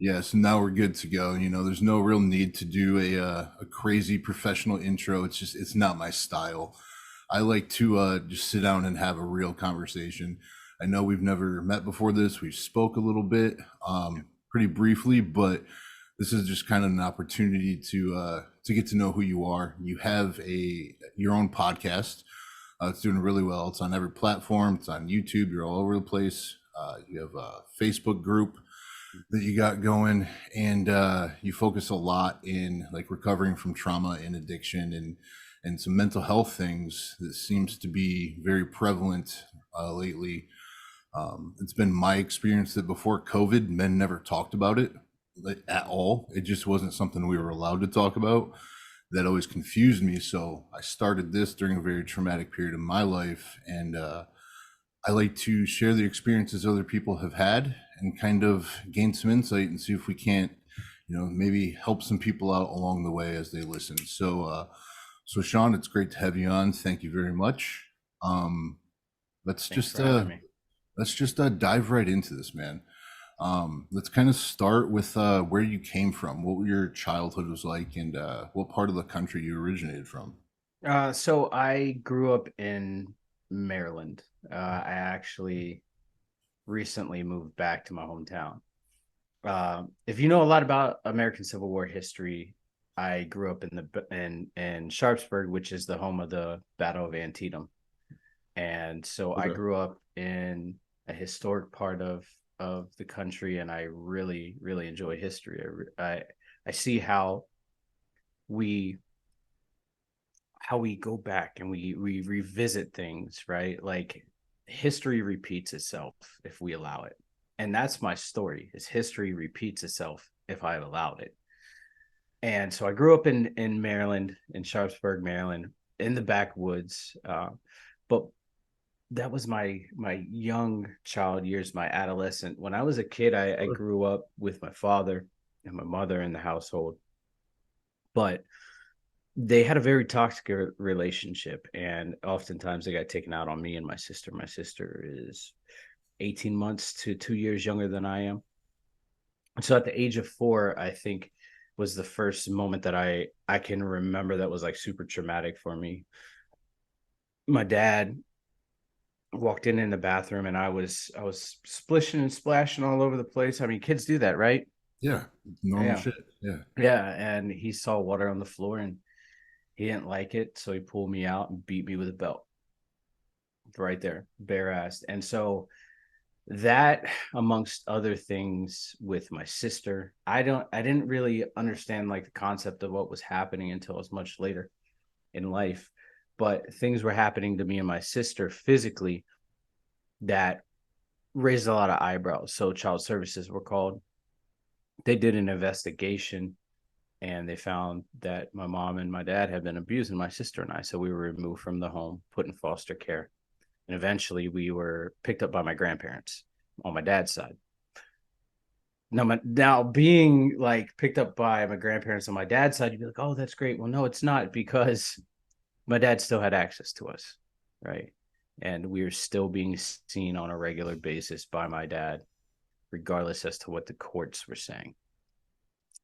Yeah, so now we're good to go. There's no real need to do a crazy professional intro. It's not my style. I like to just sit down and have a real conversation. I know we've never met before this. We spoke a little bit, pretty briefly, but this is just kind of an opportunity to get to know who you are. You have a your own podcast. It's doing really well. It's on every platform. It's on YouTube. You're all over the place. You have a Facebook group that you got going, and you focus a lot in like recovering from trauma and addiction and some mental health things that seems to be very prevalent lately. It's been my experience that before COVID, men never talked about it, like, at all. It just wasn't something we were allowed to talk about. That always confused me. So I started this during a very traumatic period in my life, and I like to share the experiences other people have had and kind of gain some insight and see if we can't, maybe help some people out along the way as they listen. So Sean, it's great to have you on. Thank you very much. Um, let's Thanks just for having me. dive right into this, man. Let's kind of start with where you came from, what your childhood was like, and what part of the country you originated from. So I grew up in Maryland. I actually recently moved back to my hometown. If you know a lot about American Civil War history, I grew up in Sharpsburg, which is the home of the Battle of Antietam, and so I Okay. grew up in a historic part of the country, and I really enjoy history. I see we how we go back and we revisit things, right? Like history repeats itself if we allow it. And that's my story. Is history repeats itself if I allowed it. And so I grew up in Maryland, in Sharpsburg, Maryland, in the backwoods. But that was my young child years, my adolescent. When I was a kid, I Sure. grew up with my father and my mother in the household, but they had a very toxic relationship, and oftentimes they got taken out on me and my sister. My sister is 18 months to 2 years younger than I am. So at the age of 4, I think was the first moment that I can remember that was like super traumatic for me. My dad walked in the bathroom, and I was splishing and splashing all over the place. I mean, kids do that, right? Yeah, normal Yeah. shit. Yeah. Yeah, and he saw water on the floor, and he didn't like it, so he pulled me out and beat me with a belt right there, bare assed. And so that, amongst other things, with my sister, I didn't really understand like the concept of what was happening until it was much later in life. But things were happening to me and my sister physically that raised a lot of eyebrows. So child services were called. They did an investigation, and they found that my mom and my dad had been abusing my sister and I. So we were removed from the home, put in foster care, and eventually we were picked up by my grandparents on my dad's side. Now being like picked up by my grandparents on my dad's side, you'd be like, "Oh, that's great." Well, no, it's not, because my dad still had access to us, right? And we were still being seen on a regular basis by my dad, regardless as to what the courts were saying.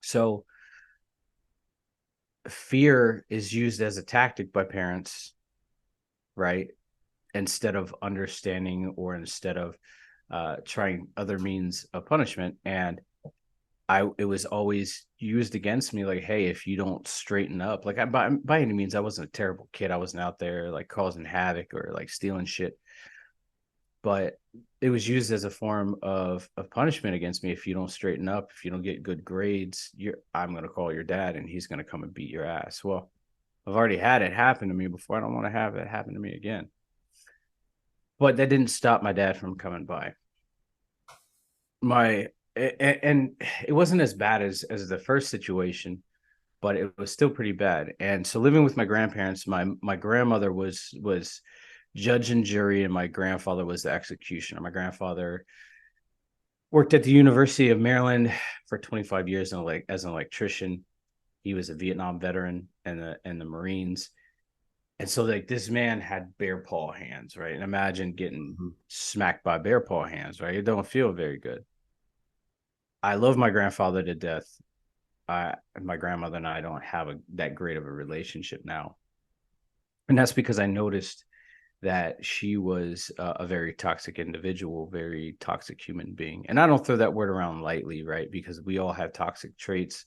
So fear is used as a tactic by parents, right? Instead of understanding, or instead of trying other means of punishment. And it was always used against me, like, hey, if you don't straighten up, like, by any means, I wasn't a terrible kid. I wasn't out there like causing havoc or like stealing shit, but it was used as a form of punishment against me. If you don't straighten up, if you don't get good grades, I'm going to call your dad, and he's going to come and beat your ass. Well, I've already had it happen to me before. I don't want to have it happen to me again. But that didn't stop my dad from coming by. My and it wasn't as bad as the first situation, but it was still pretty bad. And so living with my grandparents, my grandmother was judge and jury, and my grandfather was the executioner. My grandfather worked at the University of Maryland for 25 years as an electrician. He was a Vietnam veteran and the Marines. And so like this man had bear paw hands, right? And imagine getting Mhm. smacked by bear paw hands, right? It don't feel very good. I love my grandfather to death. My grandmother and I don't have that great of a relationship now, and that's because I noticed that she was a very toxic individual, very toxic human being. And I don't throw that word around lightly, right? Because we all have toxic traits,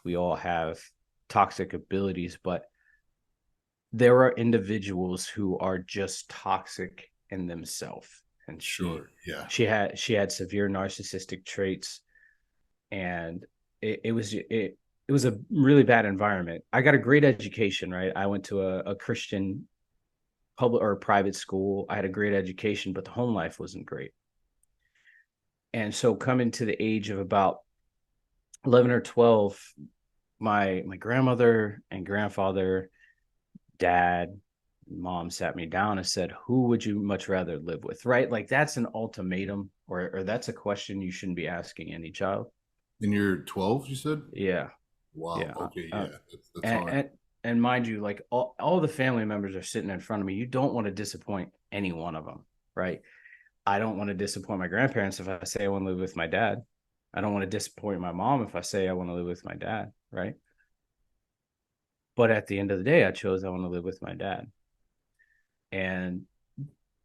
we all have toxic abilities, but there are individuals who are just toxic in themselves. And Sure. Yeah. she had severe narcissistic traits, and it was a really bad environment. I got a great education, right? I went to a Christian public or private school. I had a great education, but the home life wasn't great. And so coming to the age of about 11 or 12, my grandmother and grandfather, dad, mom sat me down and said, "Who would you much rather live with?" Right? Like that's an ultimatum, or that's a question you shouldn't be asking any child. And you're 12, you said? Yeah, Wow. yeah. Okay. Yeah. That's And, hard. and and mind you, like all the family members are sitting in front of me. You don't want to disappoint any one of them, right? I don't want to disappoint my grandparents if I say I want to live with my dad. I don't want to disappoint my mom if I say I want to live with my dad, right? But at the end of the day, I chose I want to live with my dad. And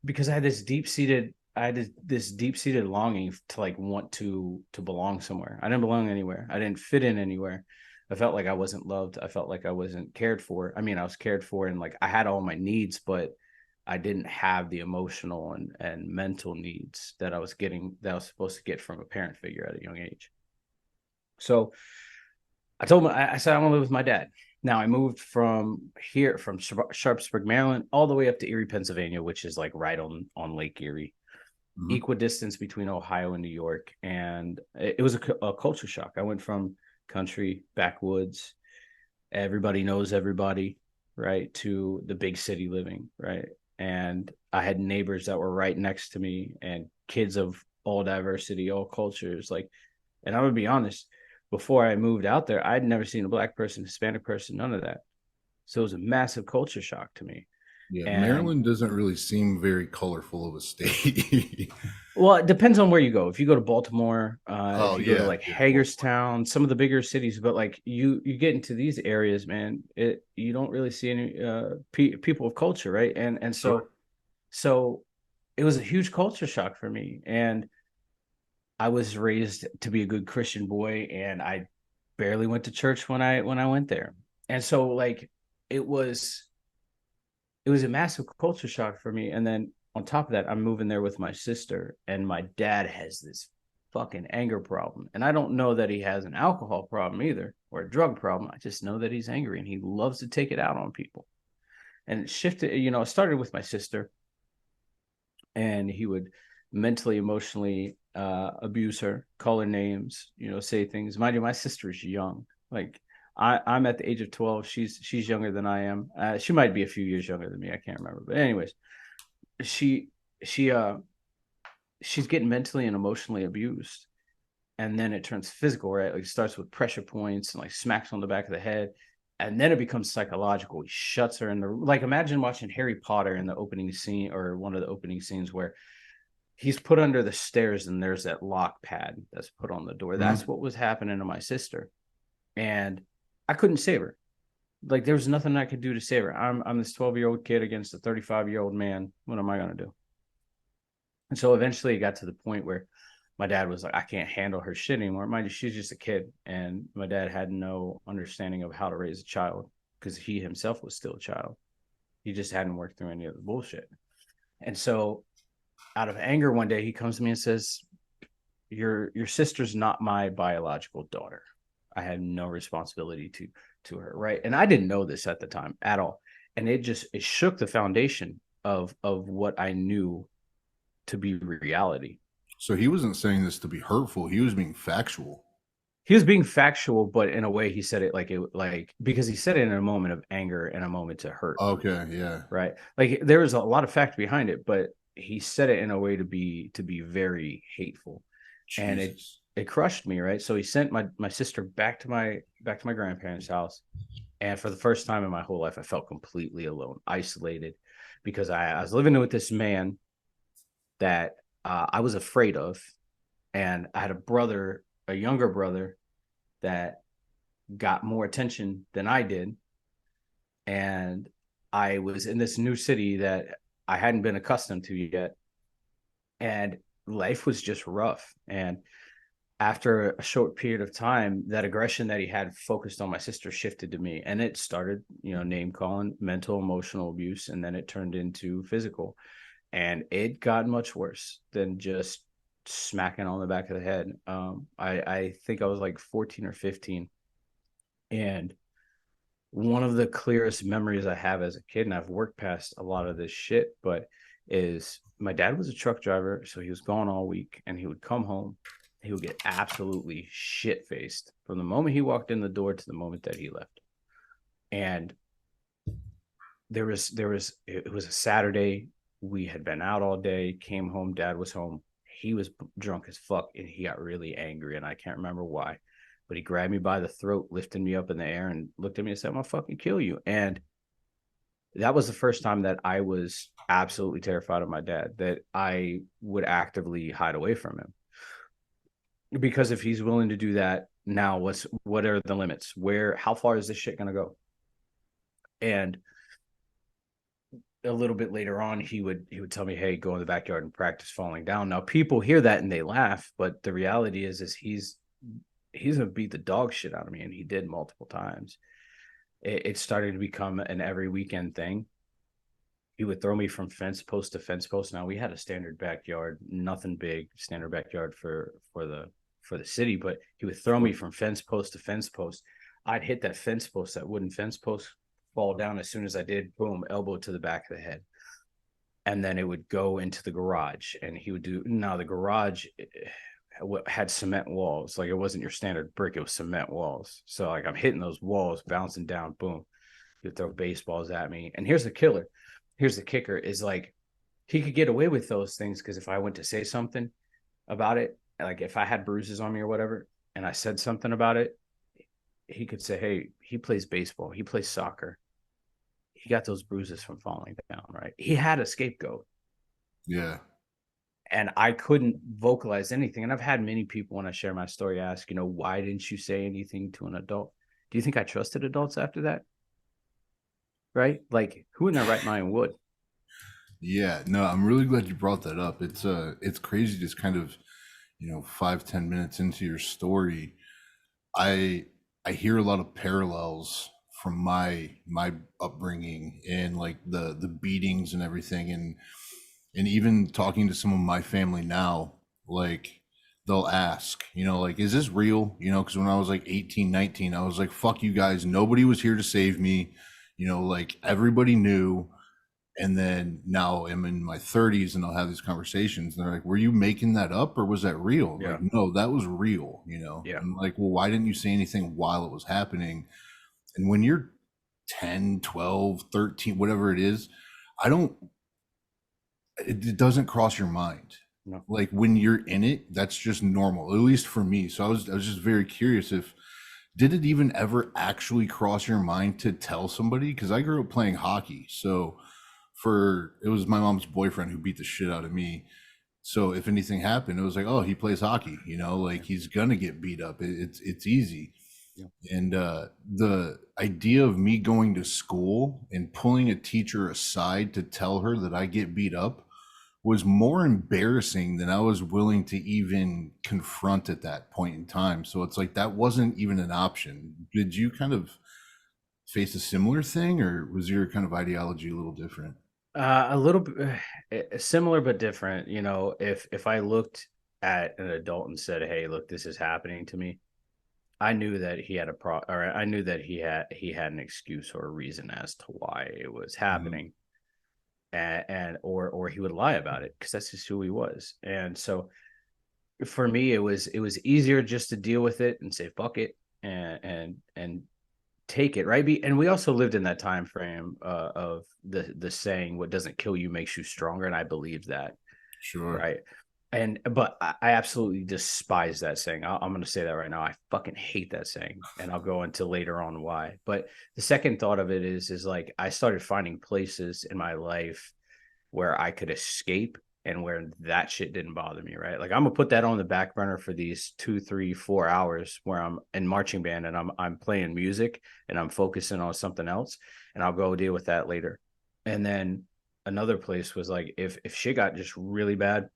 because I had this deep seated longing to like want to belong somewhere. I didn't belong anywhere. I didn't fit in anywhere. I felt like I wasn't loved. I felt like I wasn't cared for. I mean, I was cared for and like I had all my needs, but I didn't have the emotional and mental needs that I was supposed to get from a parent figure at a young age. So I said, I want to live with my dad. Now I moved from here, from Sharpsburg, Maryland, all the way up to Erie, Pennsylvania, which is like right on Lake Erie, Mhm. equidistance between Ohio and New York. And it was a culture shock. I went from country, backwoods, everybody knows everybody, right, to the big city living, right? And I had neighbors that were right next to me and kids of all diversity, all cultures. Like, and I would be honest, before I moved out there, I'd never seen a black person, Hispanic person, none of that. So it was a massive culture shock to me. Yeah. And Maryland doesn't really seem very colorful of a state. well, it depends on where you go. If you go to Baltimore, if Oh you go to yeah. like Yeah. Baltimore. Hagerstown, some of the bigger cities, but like you get into these areas, man, you don't really see any people of culture, right? And Sure. so it was a huge culture shock for me. And I was raised to be a good Christian boy, and I barely went to church when I went there. And so like it was it was a massive culture shock for me. And then on top of that, I'm moving there with my sister, and my dad has this fucking anger problem. And I don't know that he has an alcohol problem either or a drug problem. I just know that he's angry and he loves to take it out on people. And it shifted, it started with my sister, and he would mentally, emotionally abuse her, call her names, say things. Mind you, my sister is young. Like I'm at the age of 12. She's younger than I am. She might be a few years younger than me. I can't remember. But anyways, she she she's getting mentally and emotionally abused, and then it turns physical, right? Like it starts with pressure points and like smacks on the back of the head, and then it becomes psychological. He shuts her in the, like, imagine watching Harry Potter in the opening scene, or one of the opening scenes, where he's put under the stairs and there's that lock pad that's put on the door. That's Mhm. what was happening to my sister, and I couldn't save her. Like there was nothing I could do to save her. I'm this 12-year-old kid against a 35-year-old man. What am I gonna do? And so eventually it got to the point where my dad was like, I can't handle her shit anymore. Mind you, she's just a kid. And my dad had no understanding of how to raise a child because he himself was still a child. He just hadn't worked through any of the bullshit. And so out of anger, one day he comes to me and says, your sister's not my biological daughter. I had no responsibility to her. Right. And I didn't know this at the time at all. And it shook the foundation of what I knew to be reality. So he wasn't saying this to be hurtful. He was being factual. He was being factual, but in a way he said it because he said it in a moment of anger and a moment to hurt, Okay. Yeah. right? Like there was a lot of fact behind it, but he said it in a way to be very hateful. And it Jesus. it crushed me, right? So he sent my sister back to my grandparents' house. And for the first time in my whole life, I felt completely alone, isolated, because I was living with this man that I was afraid of, and I had a brother a younger brother that got more attention than I did. And I was in this new city that I hadn't been accustomed to yet. And life was just rough. And after a short period of time, that aggression that he had focused on my sister shifted to me. And it started, name calling, mental, emotional abuse. And then it turned into physical. And it got much worse than just smacking on the back of the head. I think I was like 14 or 15. And one of the clearest memories I have as a kid, and I've worked past a lot of this shit, but is my dad was a truck driver. So he was gone all week and he would come home. He would get absolutely shit faced from the moment he walked in the door to the moment that he left. And it was a Saturday. We had been out all day, came home, dad was home. He was drunk as fuck and he got really angry and I can't remember why. But he grabbed me by the throat, lifted me up in the air and looked at me and said, I'm gonna fucking kill you. And that was the first time that I was absolutely terrified of my dad, that I would actively hide away from him. Because if he's willing to do that, now what are the limits? How far is this shit gonna go? And a little bit later on, he would tell me, hey, go in the backyard and practice falling down. Now people hear that and they laugh, but the reality is he's gonna beat the dog shit out of me, and he did multiple times. It started to become an every weekend thing. He would throw me from fence post to fence post. Now we had a standard backyard, nothing big, standard backyard for the city, but he would throw me from fence post to fence post. I'd hit that fence post, that wooden fence post, fall down. As soon as I did, boom, elbow to the back of the head. And then it would go into the garage, and he would do. Now the garage had cement walls. Like, it wasn't your standard brick, it was cement walls. So like I'm hitting those walls, bouncing down, boom. He would throw baseballs at me. And here's the killer. Here's the kicker is like he could get away with those things because if I went to say something about it, like if I had bruises on me or whatever, and I said something about it, he could say, hey, he plays baseball, he plays soccer, he got those bruises from falling down, right? He had a scapegoat. Yeah. And I couldn't vocalize anything. And I've had many people, when I share my story, ask, why didn't you say anything to an adult? Do you think I trusted adults after that? Right? Like, who in their right mind would? Yeah, no, I'm really glad you brought that up. It's crazy, just kind of, 5-10 minutes into your story. I I hear a lot of parallels from my upbringing and like the beatings and everything, and even talking to some of my family now, like they'll ask, like, is this real? Because when I was like 18, 19, I was like, fuck you guys, nobody was here to save me, like everybody knew. And then now I'm in my 30s and I'll have these conversations and they're like, were you making that up or was that real? Yeah. Like, no, that was real, Yeah. and like, well, why didn't you say anything while it was happening? And when you're 10, 12, 13, whatever it is, I don't, it doesn't cross your mind. No. Like when you're in it, that's just normal, at least for me. So I was just very curious if, did it even ever actually cross your mind to tell somebody? Because I grew up playing hockey. So it was my mom's boyfriend who beat the shit out of me. So if anything happened, it was like, oh, he plays hockey, like Yeah. he's gonna get beat up. It's easy. Yeah. And the idea of me going to school and pulling a teacher aside to tell her that I get beat up was more embarrassing than I was willing to even confront at that point in time. So it's like that wasn't even an option. Did you kind of face a similar thing, or was your kind of ideology a little different? A little bit similar but different. If I looked at an adult and said, "Hey, look, this is happening to me," I knew that he had or I knew that he had an excuse or a reason as to why it was Mhm. happening, and or he would lie about it because that's just who he was. And so for me, it was easier just to deal with it and say fuck it and take it, right. And we also lived in that time frame of the saying, what doesn't kill you makes you stronger, and I believe that, Sure. right. But I absolutely despise that saying. I'm going to say that right now. I fucking hate that saying, and I'll go into later on why. But the second thought of it is like I started finding places in my life where I could escape and where that shit didn't bother me, right? Like I'm gonna put that on the back burner for these 2, 3, 4 hours where I'm in marching band and I'm playing music and I'm focusing on something else, and I'll go deal with that later. And then another place was like if shit got just really bad,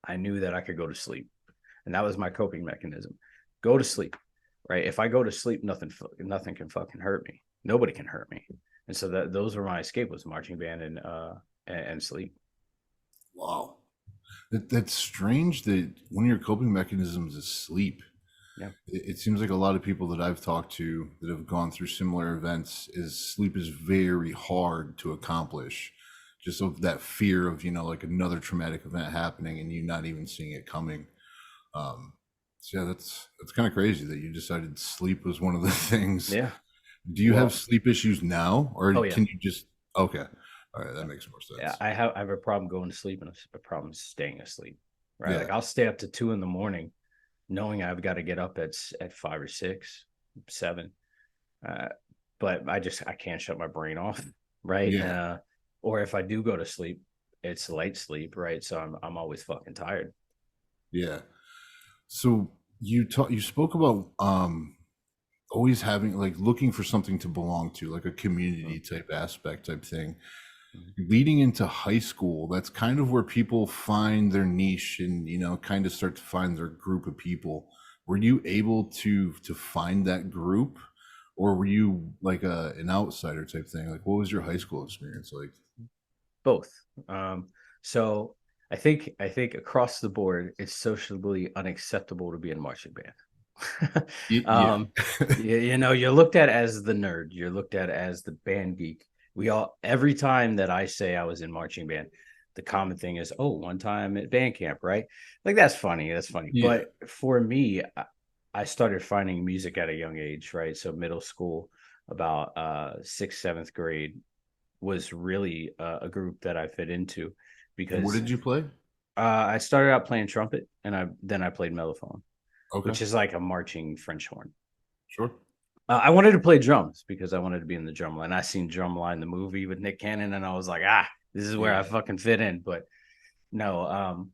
I knew that I could go to sleep, and that was my coping mechanism. Go to sleep, right? If I go to sleep, nothing can fucking hurt me. Nobody can hurt me, and so that those were my escape was marching band and sleep. Wow. That's strange that one of your coping mechanisms is sleep. Yeah. It seems like a lot of people that I've talked to that have gone through similar events is sleep is very hard to accomplish. Just of that fear of, like another traumatic event happening and you not even seeing it coming. So yeah, that's kind of crazy that you decided sleep was one of the things. Yeah. Do you have Well, sleep issues now, or oh yeah. can you just okay? All right, that makes more Yeah, sense. I have a problem going to sleep and a problem staying asleep. Right. Yeah, Like I'll stay up to 2 in the morning knowing I've got to get up at 5 or 6, 7. Uh, but I can't shut my brain off. Right. yeah, Or if I do go to sleep, it's light sleep, right? So I'm always fucking tired. yeah. So you spoke about always having like looking for something to belong to, like a community type aspect type thing. Mm-hmm. Leading into high school, that's kind of where people find their niche and kind of start to find their group of people. Were you able to find that group, or were you like an outsider type thing? Like, what was your high school experience like? Both. Um, so I think across the board, it's socially unacceptable to be in marching band. Yeah. um, you're looked at as the nerd. You're looked at as the band geek. We all every time that I say I was in marching band, the common thing is, oh, one time at band camp, right? Like that's funny. That's funny. Yeah. But for me, I started finding music at a young age, right? So middle school, about sixth, seventh grade was really a group that I fit into And what because did you play? I started out playing trumpet and I played mellophone, Okay. which is like a marching French horn. Sure. I wanted to play drums because I wanted to be in the drum line. I seen Drumline the movie with Nick Cannon, and I was like, this is where I Yeah. fucking fit in. But no,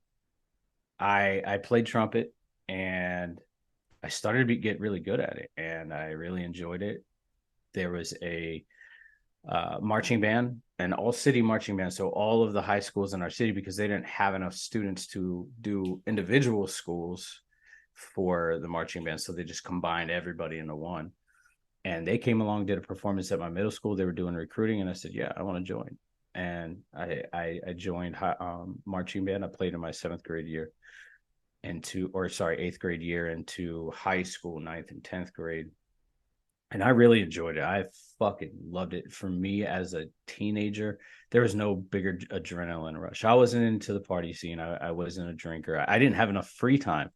I played trumpet and I started to get really good at it, and I really enjoyed it. There was a marching band, an all city marching band. So all of the high schools in our city, because they didn't have enough students to do individual schools for the marching band. So they just combined everybody into one. And they came along, did a performance at my middle school. They were doing recruiting. And I said, yeah, I want to join. And I joined marching band. I played in my seventh grade year eighth grade year into high school, ninth and 10th grade, and I really enjoyed it. I fucking loved it. For me as a teenager, there was no bigger adrenaline rush. I wasn't into the party scene. I wasn't a drinker. I didn't have enough free time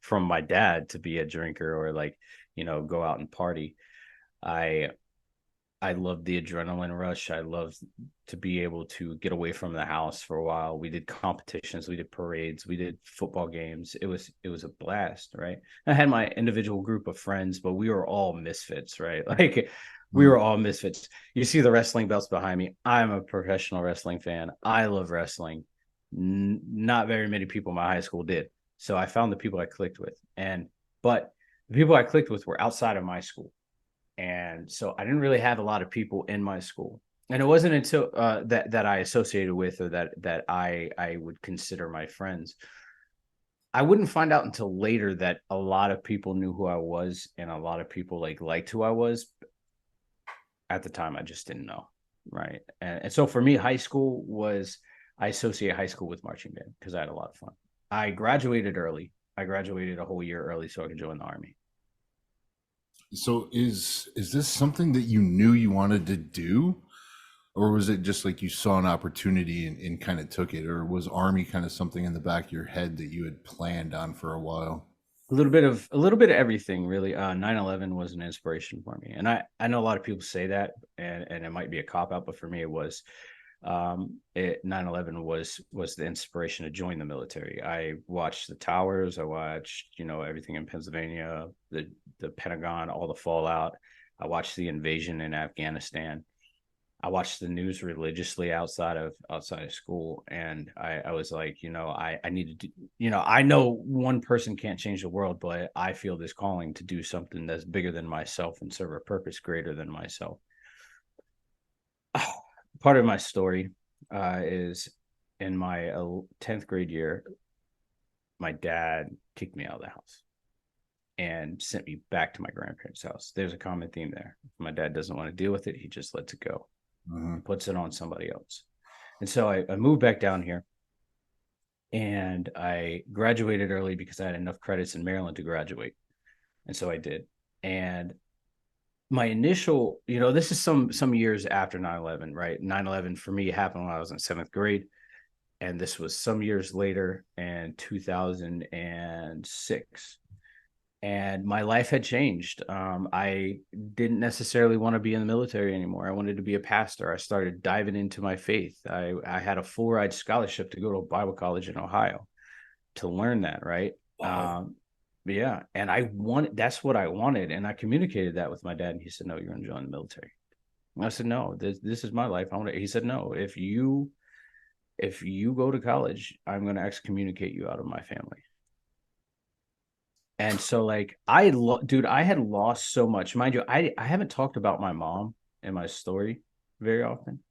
from my dad to be a drinker or like, go out and party. I I loved the adrenaline rush. I loved to be able to get away from the house for a while. We did competitions, we did parades, we did football games. It was a blast, right? I had my individual group of friends, but we were all misfits, right? Like we were Mm. all misfits. You see the wrestling belts behind me. I'm a professional wrestling fan. I love wrestling. Not very many people in my high school did. So I found the people I clicked with. But the people I clicked with were outside of my school, and so I didn't really have a lot of people in my school. And it wasn't until that I associated with, or that I would consider my friends. I wouldn't find out until later that a lot of people knew who I was, and a lot of people liked who I was. At the time, I just didn't know, right? And so for me, high school was I associate high school with marching band because I had a lot of fun. I graduated early. I graduated a whole year early so I could join the army. So is this something that you knew you wanted to do? Or was it just like you saw an opportunity and kind of took it? Or was Army kind of something in the back of your head that you had planned on for a while? A little bit of everything, really. 9/11 was an inspiration for me, and I know a lot of people say that, and it might be a cop out, but for me it was. 9/11 was the inspiration to join the military. I watched the towers. I watched everything in Pennsylvania, the Pentagon, all the fallout. I watched the invasion in Afghanistan. I watched the news religiously outside of school, and I was like, I need to do, I know one person can't change the world, but I feel this calling to do something that's bigger than myself and serve a purpose greater than myself. Part of my story is in my 10th grade year, my dad kicked me out of the house and sent me back to my grandparents' house. There's a common theme there. If my dad doesn't want to deal with it, he just lets it go Mhm. and puts it on somebody else. And so I moved back down here, and I graduated early because I had enough credits in Maryland to graduate. And so I did. And my initial, this is some years after 9/11, right? 9/11 for me happened when I was in 7th grade. And this was some years later in 2006. And my life had changed. I didn't necessarily want to be in the military anymore. I wanted to be a pastor. I started diving into my faith. I had a full ride scholarship to go to a Bible college in Ohio to learn that, right? Wow. Yeah. And that's what I wanted. And I communicated that with my dad. And he said, no, you're going to join the military. And I said, no, this is my life. He said, no, if you go to college, I'm going to excommunicate you out of my family. And so, like, dude, I had lost so much. Mind you, I haven't talked about my mom in my story very often.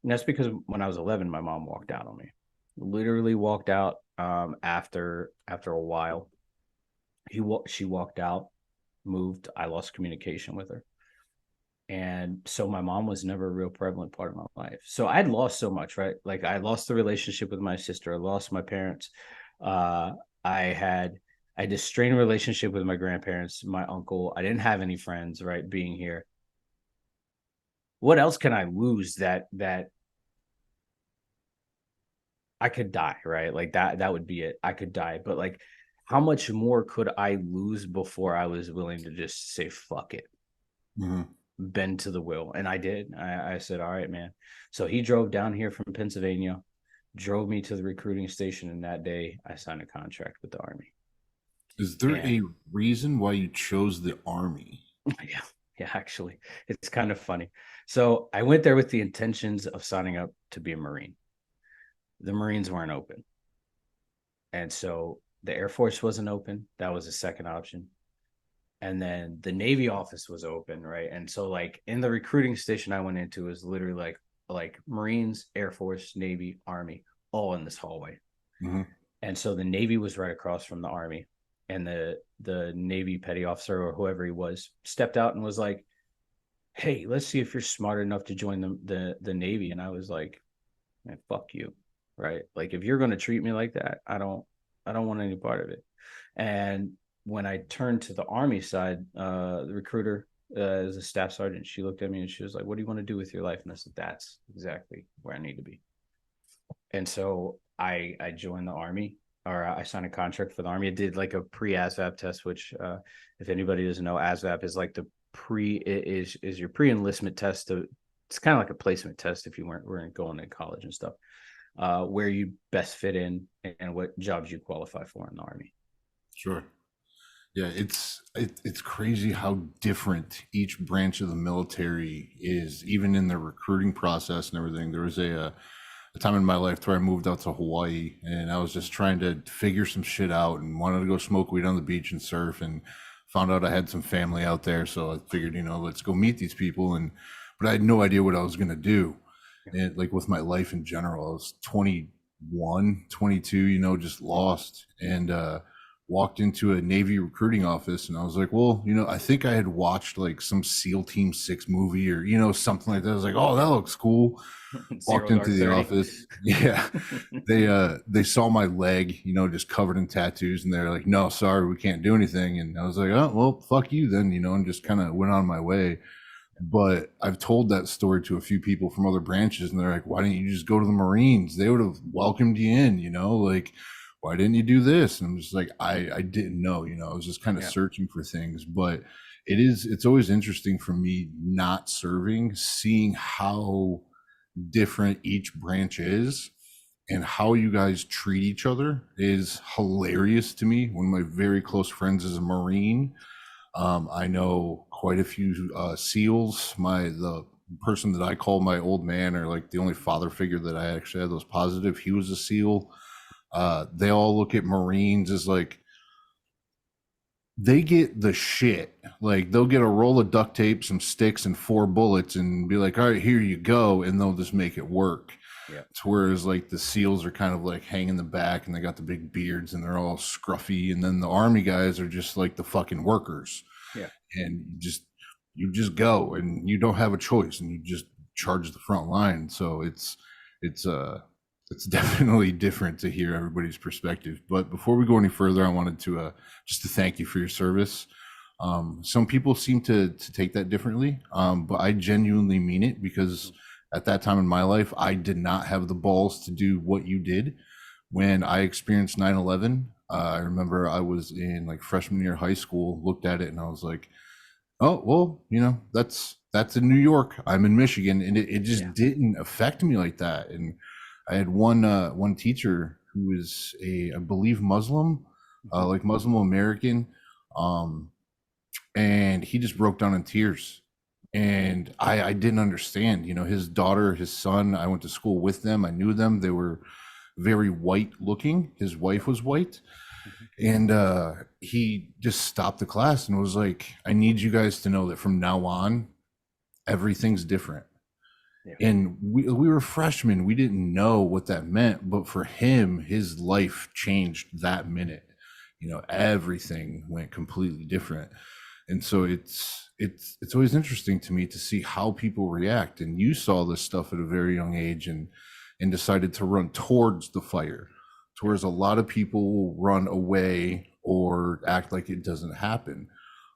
And that's because when I was 11, my mom walked out on me. Literally walked out after a while. She walked out, moved. I lost communication with her. And so my mom was never a real prevalent part of my life. So I'd lost so much, right? Like, I lost the relationship with my sister. I lost my parents. Uh, I had I had a strained relationship with my grandparents, my uncle. I didn't have any friends, right? Being here, what else can I lose that I could die, right? Like that would be it. I could die, but like, how much more could I lose before I was willing to just say fuck it, Mhm. bend to the will? And I did. I said, all right, man. So he drove down here from Pennsylvania, drove me to the recruiting station, and that day I signed a contract with the Army. Is there And a reason why you chose the army? yeah, yeah, actually, it's kind of funny. So I went there with the intentions of signing up to be a Marine. The Marines weren't open. And so the Air Force wasn't open. That was a second option. And then the Navy office was open, right? And so, like, in the recruiting station I went into was literally like Marines, Air Force, Navy, Army, all in this hallway. Mhm. And so the Navy was right across from the Army. And the Navy petty officer, or whoever he was, stepped out and was like, hey, let's see if you're smart enough to join the Navy. And I was like, man, fuck you. Right. Like, if you're going to treat me like that, I don't want any part of it. And when I turned to the Army side, the recruiter, as a staff sergeant, she looked at me and she was like, what do you want to do with your life? And I said, that's exactly where I need to be. And so I joined the Army, or I signed a contract for the Army. I did like a pre-ASVAB test, which, if anybody doesn't know, ASVAB is like the is your pre-enlistment test. It's kind of like a placement test if you weren't going to college and stuff, where you best fit in and what jobs you qualify for in the Army. Sure. Yeah, it's crazy how different each branch of the military is, even in their recruiting process and everything. There was a time in my life where I moved out to Hawaii, and I was just trying to figure some shit out and wanted to go smoke weed on the beach and surf, and found out I had some family out there. So I figured, let's go meet these people. But I had no idea what I was going to do. Yeah. And like with my life in general, I was 21, 22, just lost. And, walked into a Navy recruiting office, and I was like, well, I think I had watched like some SEAL Team 6 movie, or, something like that. I was like, oh, that looks cool. Walked Zero into Dark the 30. office. Yeah. They saw my leg, just covered in tattoos, and they're like, no, sorry, we can't do anything. And I was like, oh, well, fuck you then, and just kind of went on my way. But I've told that story to a few people from other branches, and they're like, why didn't you just go to the Marines? They would have welcomed you in, like, why didn't you do this? And I'm just like, I didn't know, I was just kind of Yeah. searching for things. But it's always interesting for me not serving, seeing how different each branch is, and how you guys treat each other is hilarious to me. One of my very close friends is a Marine. I know quite a few SEALs. The person that I call my old man, or like the only father figure that I actually had that was positive, he was a SEAL. They all look at Marines as like they get the shit. Like they'll get a roll of duct tape, some sticks, and 4 bullets, and be like, "All right, here you go," and they'll just make it work. Yeah. It's whereas like the SEALs are kind of like hanging the back, and they got the big beards, and they're all scruffy, and then the Army guys are just like the fucking workers, Yeah. and you just go, and you don't have a choice, and you just charge the front line. So it's it's definitely different to hear everybody's perspective. But before we go any further, I wanted to just to thank you for your service. Some people seem to take that differently, but I genuinely mean it, because at that time in my life, I did not have the balls to do what you did. When I experienced 9/11, I remember I was in like freshman year of high school, looked at it, and I was like, oh, well, that's in New York. I'm in Michigan, and it Yeah. just didn't affect me like that. And I had one teacher who is I believe Muslim, Mhm. like Muslim American, um, and he just broke down in tears. And I didn't understand. His daughter, his son. I went to school with them. I knew them. They were very white looking. His wife was white, Mhm. and he just stopped the class and was like, I need you guys to know that from now on, everything's different. Yeah. And we were freshmen. We didn't know what that meant. But for him, his life changed that minute. Everything went completely different. And so it's always interesting to me to see how people react. And you saw this stuff at a very young age, and decided to run towards the fire, Yeah. whereas a lot of people will run away or act like it doesn't happen.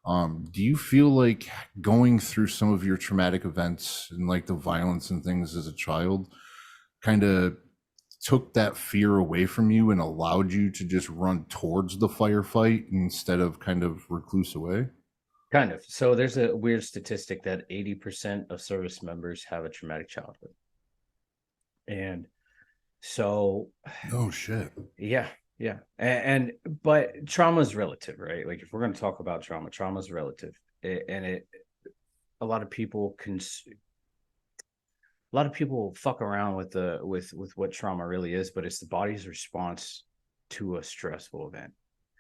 Do you feel like going through some of your traumatic events and like the violence and things as a child kind of took that fear away from you and allowed you to just run towards the firefight instead of kind of recluse away? Kind of. So there's a weird statistic that 80% of service members have a traumatic childhood. And so, Oh shit. yeah, yeah. But trauma is relative, right? Like if we're going to talk about trauma is relative. A lot of people can, a lot of people fuck around with with what trauma really is, but it's the body's response to a stressful event,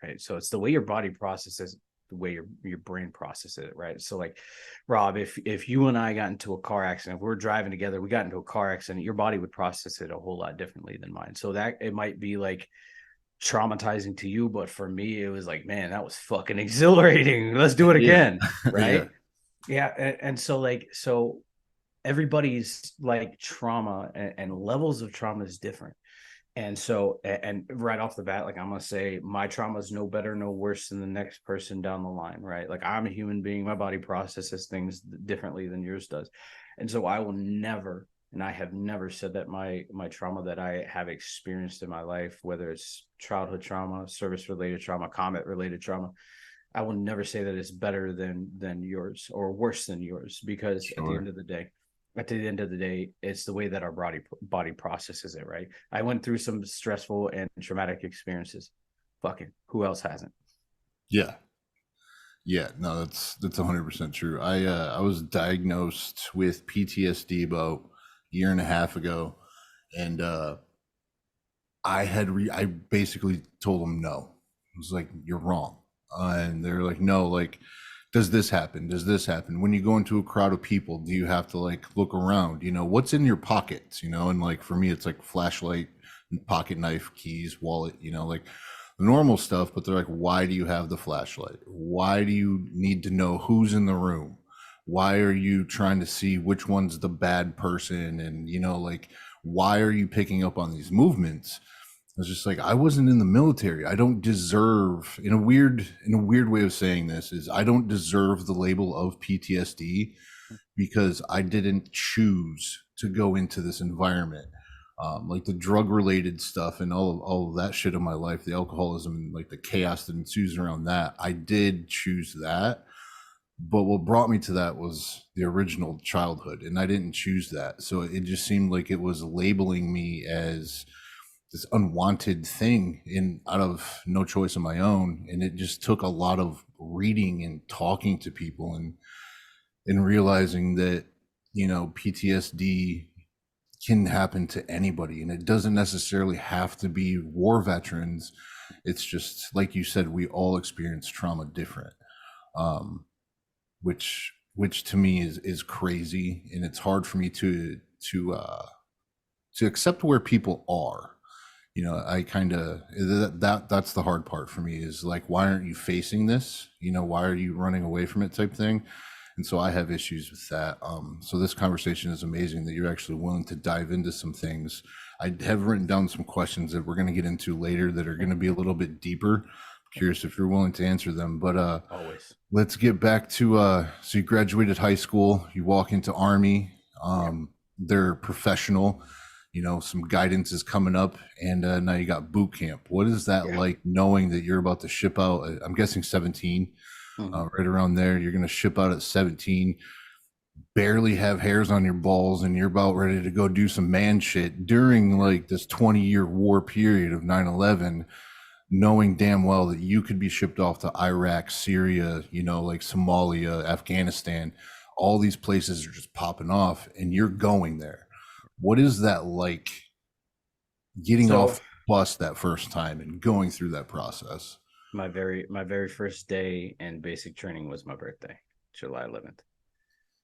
right? So it's the way your body processes, the way your brain processes it, right? So like, Rob, if you and I got into a car accident, if we were driving together, we got into a car accident, your body would process it a whole lot differently than mine. So that it might be like traumatizing to you, but for me it was like, man, that was fucking exhilarating, let's do it Yeah. again, Yeah. right? Yeah. And so like, so everybody's like trauma and levels of trauma is different. And so, and right off the bat, like I'm gonna say, my trauma is no better, no worse than the next person down the line, right? Like I'm a human being, my body processes things differently than yours does, and so I will never, and I have never said that my trauma that I have experienced in my life, whether it's childhood trauma, service related trauma, combat related trauma, I will never say that it's better than yours or worse than yours, because Sure. at the end of the day, it's the way that our body processes it, right? I went through some stressful and traumatic experiences. Fucking who else hasn't? Yeah. Yeah, no, that's 100% true. I was diagnosed with PTSD about a year and a half ago, and I basically told them no. I was like, you're wrong. And they're like, no, like, does this happen? Does this happen? When you go into a crowd of people, do you have to like look around? What's in your pockets? And like for me, it's like flashlight, pocket knife, keys, wallet, like the normal stuff. But they're like, why do you have the flashlight? Why do you need to know who's in the room? Why are you trying to see which one's the bad person? And, like, why are you picking up on these movements? I was just like, I wasn't in the military. I don't deserve, in a weird way of saying this, is I don't deserve the label of PTSD because I didn't choose to go into this environment. Like the drug related stuff and all of that shit in my life, the alcoholism and like the chaos that ensues around that, I did choose that. But what brought me to that was the original childhood, and I didn't choose that. So it just seemed like it was labeling me as this unwanted thing in out of no choice of my own. And it just took a lot of reading and talking to people and realizing that PTSD can happen to anybody, and it doesn't necessarily have to be war veterans. It's just like you said, we all experience trauma different, um, which to me is crazy, and it's hard for me to accept where people are. I kind of that's the hard part for me, is like, why aren't you facing this? Why are you running away from it, type thing. And so I have issues with that. So this conversation is amazing that you're actually willing to dive into some things. I have written down some questions that we're going to get into later that are going to be a little bit deeper. Curious if you're willing to answer them, but Always. let's get back to so you graduated high school, you walk into Army. Yeah. They're professional, some guidance is coming up, and now you got boot camp. What is that Yeah. like, knowing that you're about to ship out? I'm guessing 17, Mhm. right around there. You're going to ship out at 17, barely have hairs on your balls, and you're about ready to go do some man shit during like this 20-year war period of 9/11, knowing damn well that you could be shipped off to Iraq, Syria, like Somalia, Afghanistan. All these places are just popping off, and you're going there. What is that like, getting So off the bus that first time and going through that process? my very first day in basic training was my birthday, July 11th.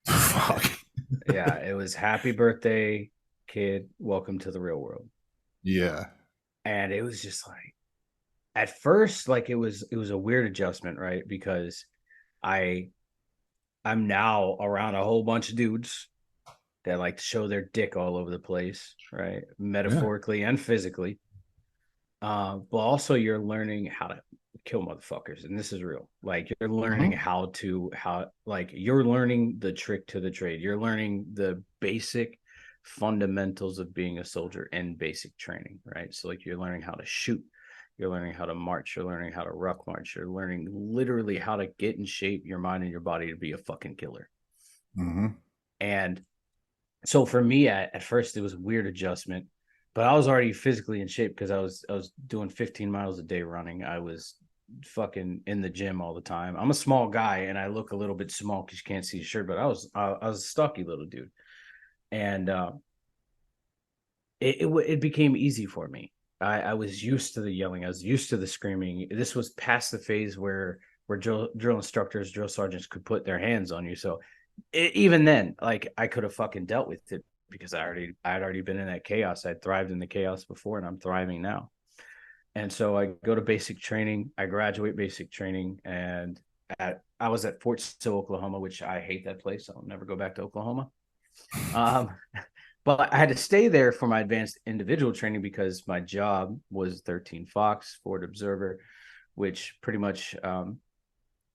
Fuck. Yeah, it was happy birthday, kid. Welcome to the real world. Yeah. And it was just like, at first, like it was a weird adjustment, right? Because I I'm now around a whole bunch of dudes that like to show their dick all over the place, right? Yeah. Metaphorically and physically. But also you're learning how to kill motherfuckers, and this is real. Like you're learning Mhm. how like you're learning the trick to the trade. You're learning the basic fundamentals of being a soldier in basic training, right? So like you're learning how to shoot, you're learning how to march, you're learning how to ruck march, you're learning literally how to get in shape your mind and your body to be a fucking killer. Mhm. And so for me at first it was a weird adjustment, but I was already physically in shape because I was doing 15 miles a day running. I was fucking in the gym all the time. I'm a small guy and I look a little bit small because you can't see the shirt, but I was a stocky little dude. And it became easy for me. I was used to the yelling, I was used to the screaming. This was past the phase where drill instructors, drill sergeants could put their hands on you. So even then, like I could have fucking dealt with it because I had already been in that chaos. I'd thrived in the chaos before, and I'm thriving now. And so I go to basic training. I graduate basic training, and I was at Fort Sill, Oklahoma, which I hate that place. I'll never go back to Oklahoma. Um, but I had to stay there for my advanced individual training because my job was 13 Fox Forward Observer, which pretty much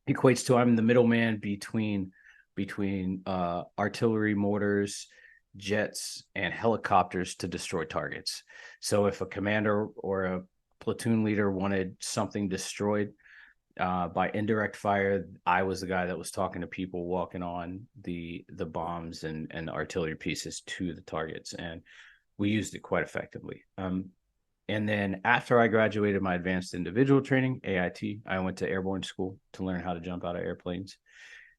equates to I'm the middleman between artillery mortars, jets, and helicopters to destroy targets. So if a commander or a platoon leader wanted something destroyed by indirect fire, I was the guy that was talking to people walking on the bombs and artillery pieces to the targets, and we used it quite effectively. And then after I graduated my advanced individual training, AIT, I went to airborne school to learn how to jump out of airplanes.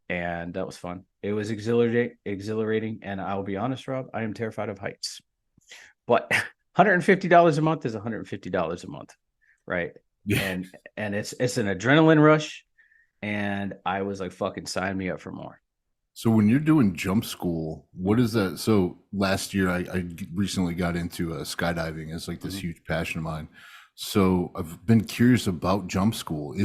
And that was fun. It was exhilarating. And I will be honest, Rob, I am terrified of heights. But $150 a month is $150 a month, right? Yeah. And it's an adrenaline rush. And I was like, fucking sign me up for more. So when you're doing jump school, what Mm-hmm. is that? So last year, I recently got into skydiving. It's like this Mm-hmm. huge passion of mine. So I've been curious about jump school.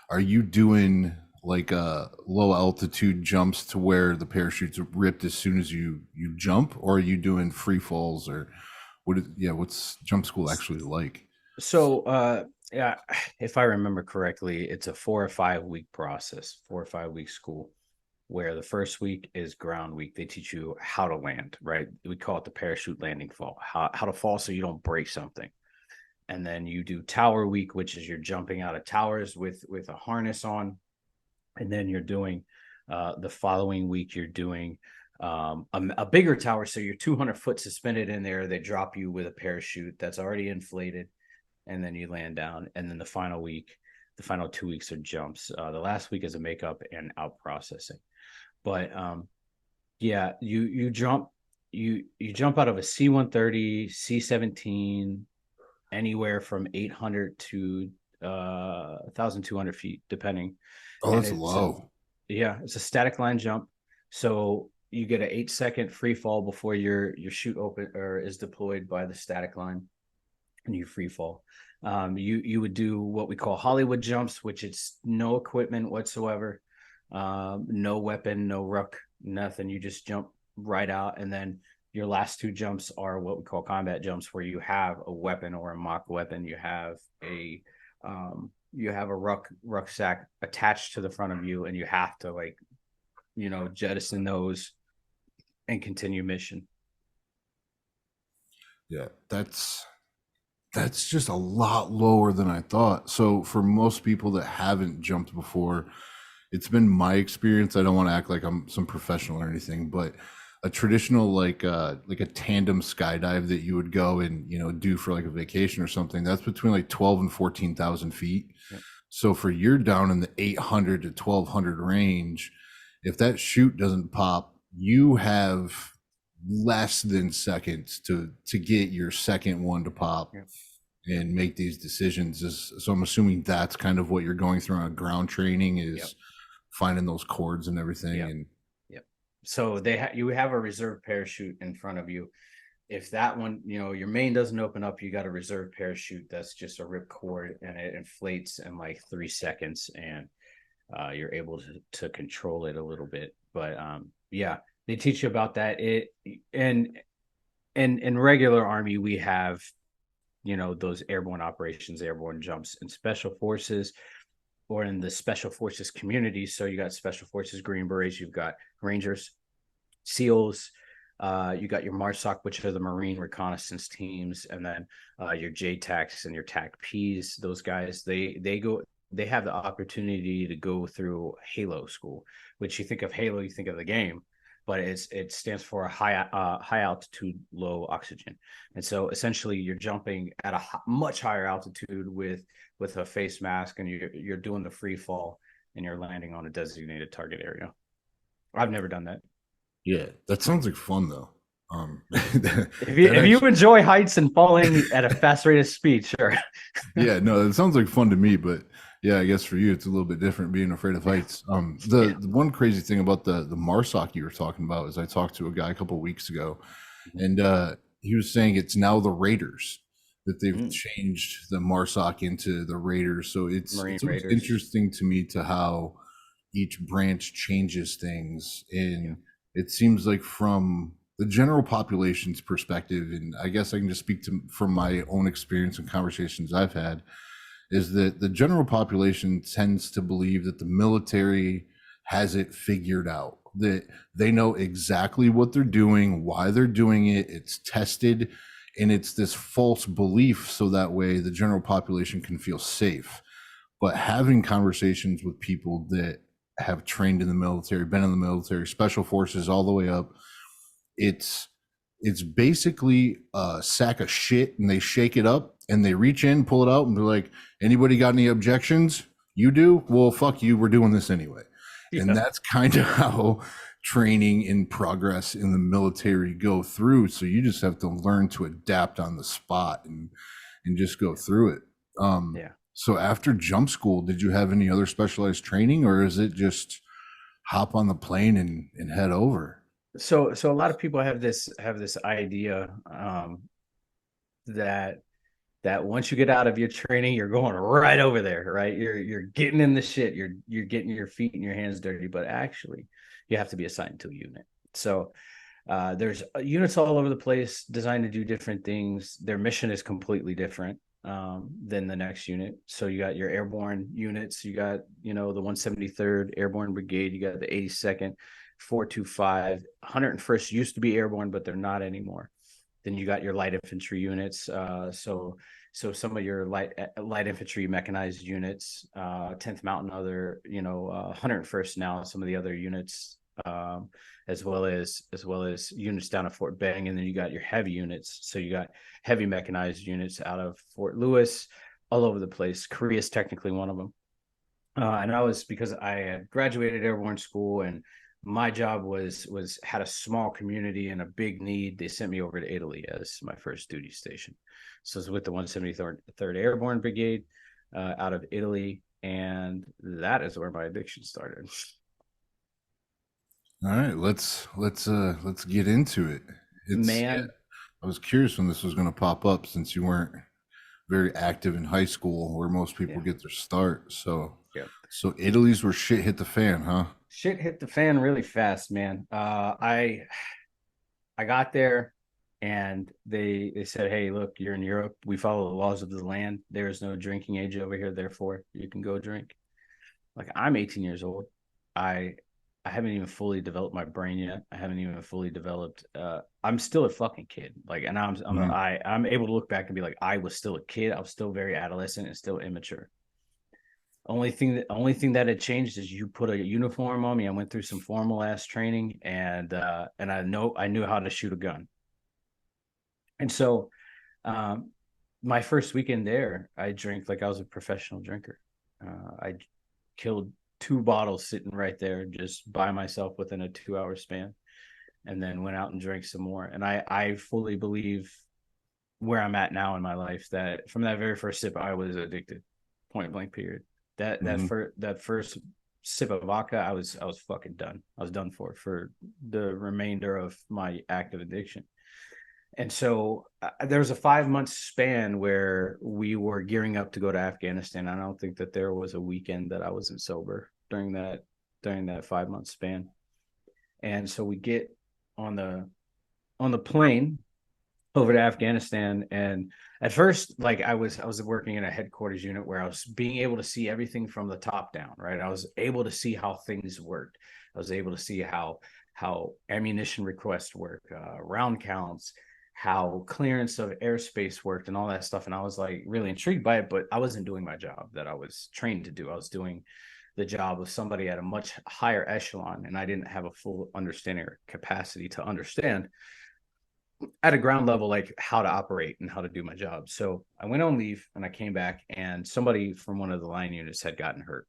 Are you doing like low altitude jumps to where the parachute's ripped as soon as you jump, or are you doing free falls, or yeah, what's jump school actually like? So, yeah, if I remember correctly, it's a 4 or 5 week process, 4 or 5 week school, where the first week is ground week. They teach you how to land, right? We call it the parachute landing fall, how to fall so you don't break something. And then you do tower week, which is you're jumping out of towers with a harness on. And then you're doing the following week, you're doing a bigger tower. So you're 200 foot suspended in there. They drop you with a parachute that's already inflated, and then you land down. And then the final 2 weeks are jumps. The last week is a makeup and out processing. But Yeah, you jump out of a C-130, C-17, anywhere from 800 to 1,200 feet, depending. Oh, And that's low. it's a static line jump. So you get an 8-second free fall before your chute open or is deployed by the static line, and you free fall. You would do what we call Hollywood jumps, which it's no equipment whatsoever, no weapon, no ruck, nothing. You just jump right out, and then your last two jumps are what we call combat jumps, where you have a weapon or a mock weapon. You have a rucksack attached to the front of you, and you have to jettison those and continue mission. Yeah, that's just a lot lower than I thought. So for most people that haven't jumped before, it's been my experience. I don't want to act like I'm some professional or anything, but a traditional like a tandem skydive that you would go and do for like a vacation or something, that's between like 12 and 14,000 feet. Yep. So for you're down in the 800 to 1200 range, if that chute doesn't pop, you have less than seconds to get your second one to pop Yep. and make these decisions. So I'm assuming that's kind of what you're going through on ground training Yep. is finding those chords and everything. Yep. And Yep. So you have a reserve parachute in front of you. If that one, your main doesn't open up, you got a reserve parachute that's just a rip cord, and it inflates in like 3 seconds, and you're able to control it a little bit. But yeah, they teach you about that. And in regular Army, we have those airborne operations, airborne jumps, and special forces, or in the special forces community. So you got special forces Green Berets, you've got Rangers, SEALs, you got your MARSOC, which are the Marine reconnaissance teams, and then your JTACs and your TACPs. Those guys, they have the opportunity to go through Halo school, which you think of Halo, you think of the game, but it stands for a high altitude, low oxygen. And so essentially, you're jumping at a much higher altitude with a face mask, and you're doing the free fall, and you're landing on a designated target area. I've never done that. yeah, that sounds like fun though. If you That if you actually, enjoy heights and falling at a fast rate of speed, sure. yeah, no, that sounds like fun to me, but yeah, I guess for you it's a little bit different being afraid of Yeah, heights. yeah. The one crazy thing about the MARSOC you were talking about is I talked to a guy a couple of weeks ago, and he was saying it's now the Raiders, that they've Mm. changed the MARSOC into the Raiders. So Marine it's always Raiders. interesting to me to how each branch changes things, Yeah. and it seems like from the general population's perspective, and I guess I can just speak to from my own experience and conversations I've had, is that the general population tends to believe that the military has it figured out, that they know exactly what they're doing, why they're doing it, it's tested, and it's this false belief so that way the general population can feel safe. But having conversations with people that have trained in the military, been in the military, special forces, all the way up, it's it's basically a sack of shit, and they shake it up and they reach in, pull it out, and they're like, "Anybody got any objections? You do? Well, fuck you. We're doing this anyway." And Yeah. that's kind of how training and progress in the military go through. So you just have to learn to adapt on the spot and just go through it. Yeah. So after jump school, did you have any other specialized training, or is it just hop on the plane and head over? So a lot of people have this idea that once you get out of your training, you're going right over there, right? You're getting in the shit. You're getting your feet and your hands dirty, but actually, you have to be assigned to a unit. So there's units all over the place designed to do different things. Their mission is completely different than the next unit. So you got your airborne units. You got the 173rd Airborne Brigade. You got the 82nd, 425, 101st used to be airborne, but they're not anymore. Then you got your light infantry units. So some of your light infantry mechanized units, 10th Mountain, other 101st now. Some of the other units, as well as units down at Fort Benning, and then you got your heavy units. So you got heavy mechanized units out of Fort Lewis, all over the place. Korea is technically one of them. And I was, because I had graduated airborne school, and My job was had a small community and a big need. They sent me over to Italy as my first duty station. So I was with the 173rd Airborne Brigade out of Italy, and that is where my addiction started. All right, let's get into it. It's yeah. Man, I was curious when this was going to pop up since you weren't very active in high school where most people yeah, get their start. So yeah. so Italy's where shit hit the fan, huh? Shit hit the fan really fast, man. I got there and they said, "Hey, look, you're in Europe. We follow the laws of the land. There is no drinking age over here, therefore you can go drink." Like, I'm 18 years old. I I haven't even fully developed my brain yet. I haven't even fully developed. I'm still a fucking kid. Like, and Mhm. I'm able to look back and be like, I was still a kid. I was still very adolescent and still immature. Only thing that had changed is you put a uniform on me. I went through some formal ass training, and I knew how to shoot a gun. And so, um, my first weekend there, I drank like I was a professional drinker. I killed two bottles sitting right there just by myself within a 2 hour span, and then went out and drank some more. And I fully believe where I'm at now in my life that from that very first sip, I was addicted, point blank, period. Mhm. That first sip of vodka, I was fucking done. I was done for the remainder of my active addiction. And so there was a 5 month span where we were gearing up to go to Afghanistan. I don't think that there was a weekend that I wasn't sober during that 5 month span. And so we get on the plane over to Afghanistan, and at first, like, I was working in a headquarters unit where I was being able to see everything from the top down, right? I was able to see how things worked. I was able to see how ammunition requests work, round counts, how clearance of airspace worked, and all that stuff. And I was like really intrigued by it, but I wasn't doing my job that I was trained to do. I was doing the job of somebody at a much higher echelon, and I didn't have a full understanding or capacity to understand at a ground level like how to operate and how to do my job. So I went on leave and I came back, and somebody from one of the line units had gotten hurt.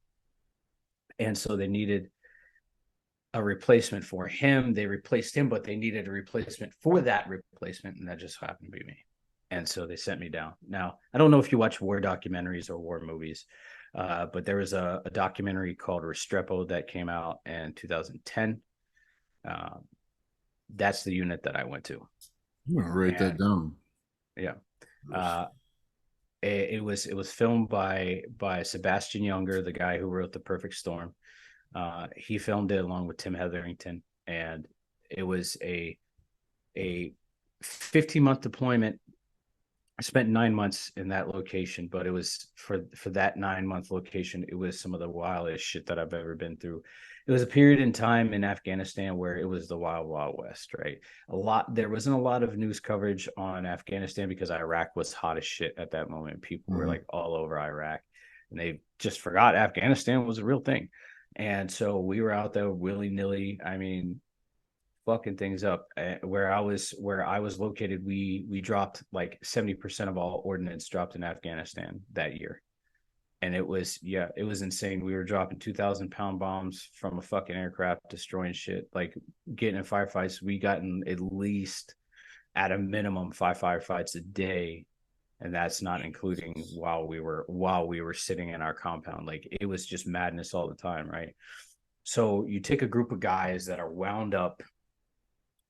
And so they needed a replacement for him. They replaced him, but they needed a replacement for that replacement. And that just happened to be me. And so they sent me down. Now, I don't know if you watch war documentaries or war movies, but there was a documentary called Restrepo that came out in 2010. Uh, that's the unit that I went to. I'm gonna write that And down. yeah, uh, it was filmed by Sebastian Younger, the guy who wrote The Perfect Storm. He filmed it along with Tim Hetherington, and it was a 15-month deployment. I spent 9 months in that location, but it was for that 9 month location, it was some of the wildest shit that I've ever been through. It was a period in time in Afghanistan where it was the wild, wild west, right? There wasn't a lot of news coverage on Afghanistan because Iraq was hot as shit at that moment. People were Mhm. like all over Iraq, and they just forgot Afghanistan was a real thing. And so we were out there willy nilly. I mean, fucking things up. Where I was located, we dropped like 70% of all ordnance dropped in Afghanistan that year. And it was, yeah, it was insane. We were dropping 2,000 pound bombs from a fucking aircraft, destroying shit, like getting in firefights. We got in at least at a minimum 5 firefights a day, and that's not including while we were sitting in our compound. Like, it was just madness all the time, right? So you take a group of guys that are wound up,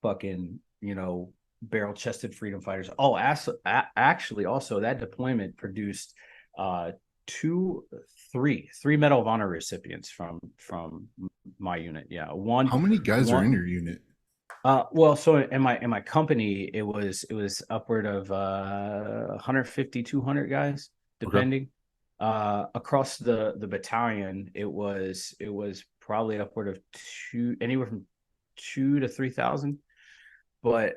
fucking, barrel chested freedom fighters. Oh, actually, also that deployment produced uh two, three Medal of Honor recipients from my unit. Yeah, How many guys are one. in your unit? Well, so in my company, it was upward of 150, 200 guys, Okay. depending. Across the battalion, it was probably upward of anywhere from 2 to 3,000. But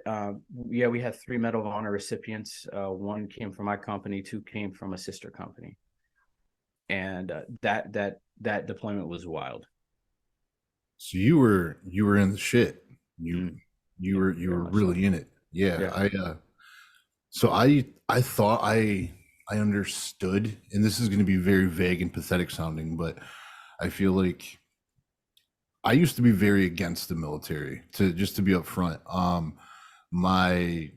yeah, we had three Medal of Honor recipients. One came from my company, two came from a sister company, and that deployment was wild. So you were in the shit. You Mm, yeah, you very were much so. really in it. Yeah. Yeah. I thought I understood, and this is going to be very vague and pathetic sounding, but I feel like I used to be very against the military, to just to be upfront. My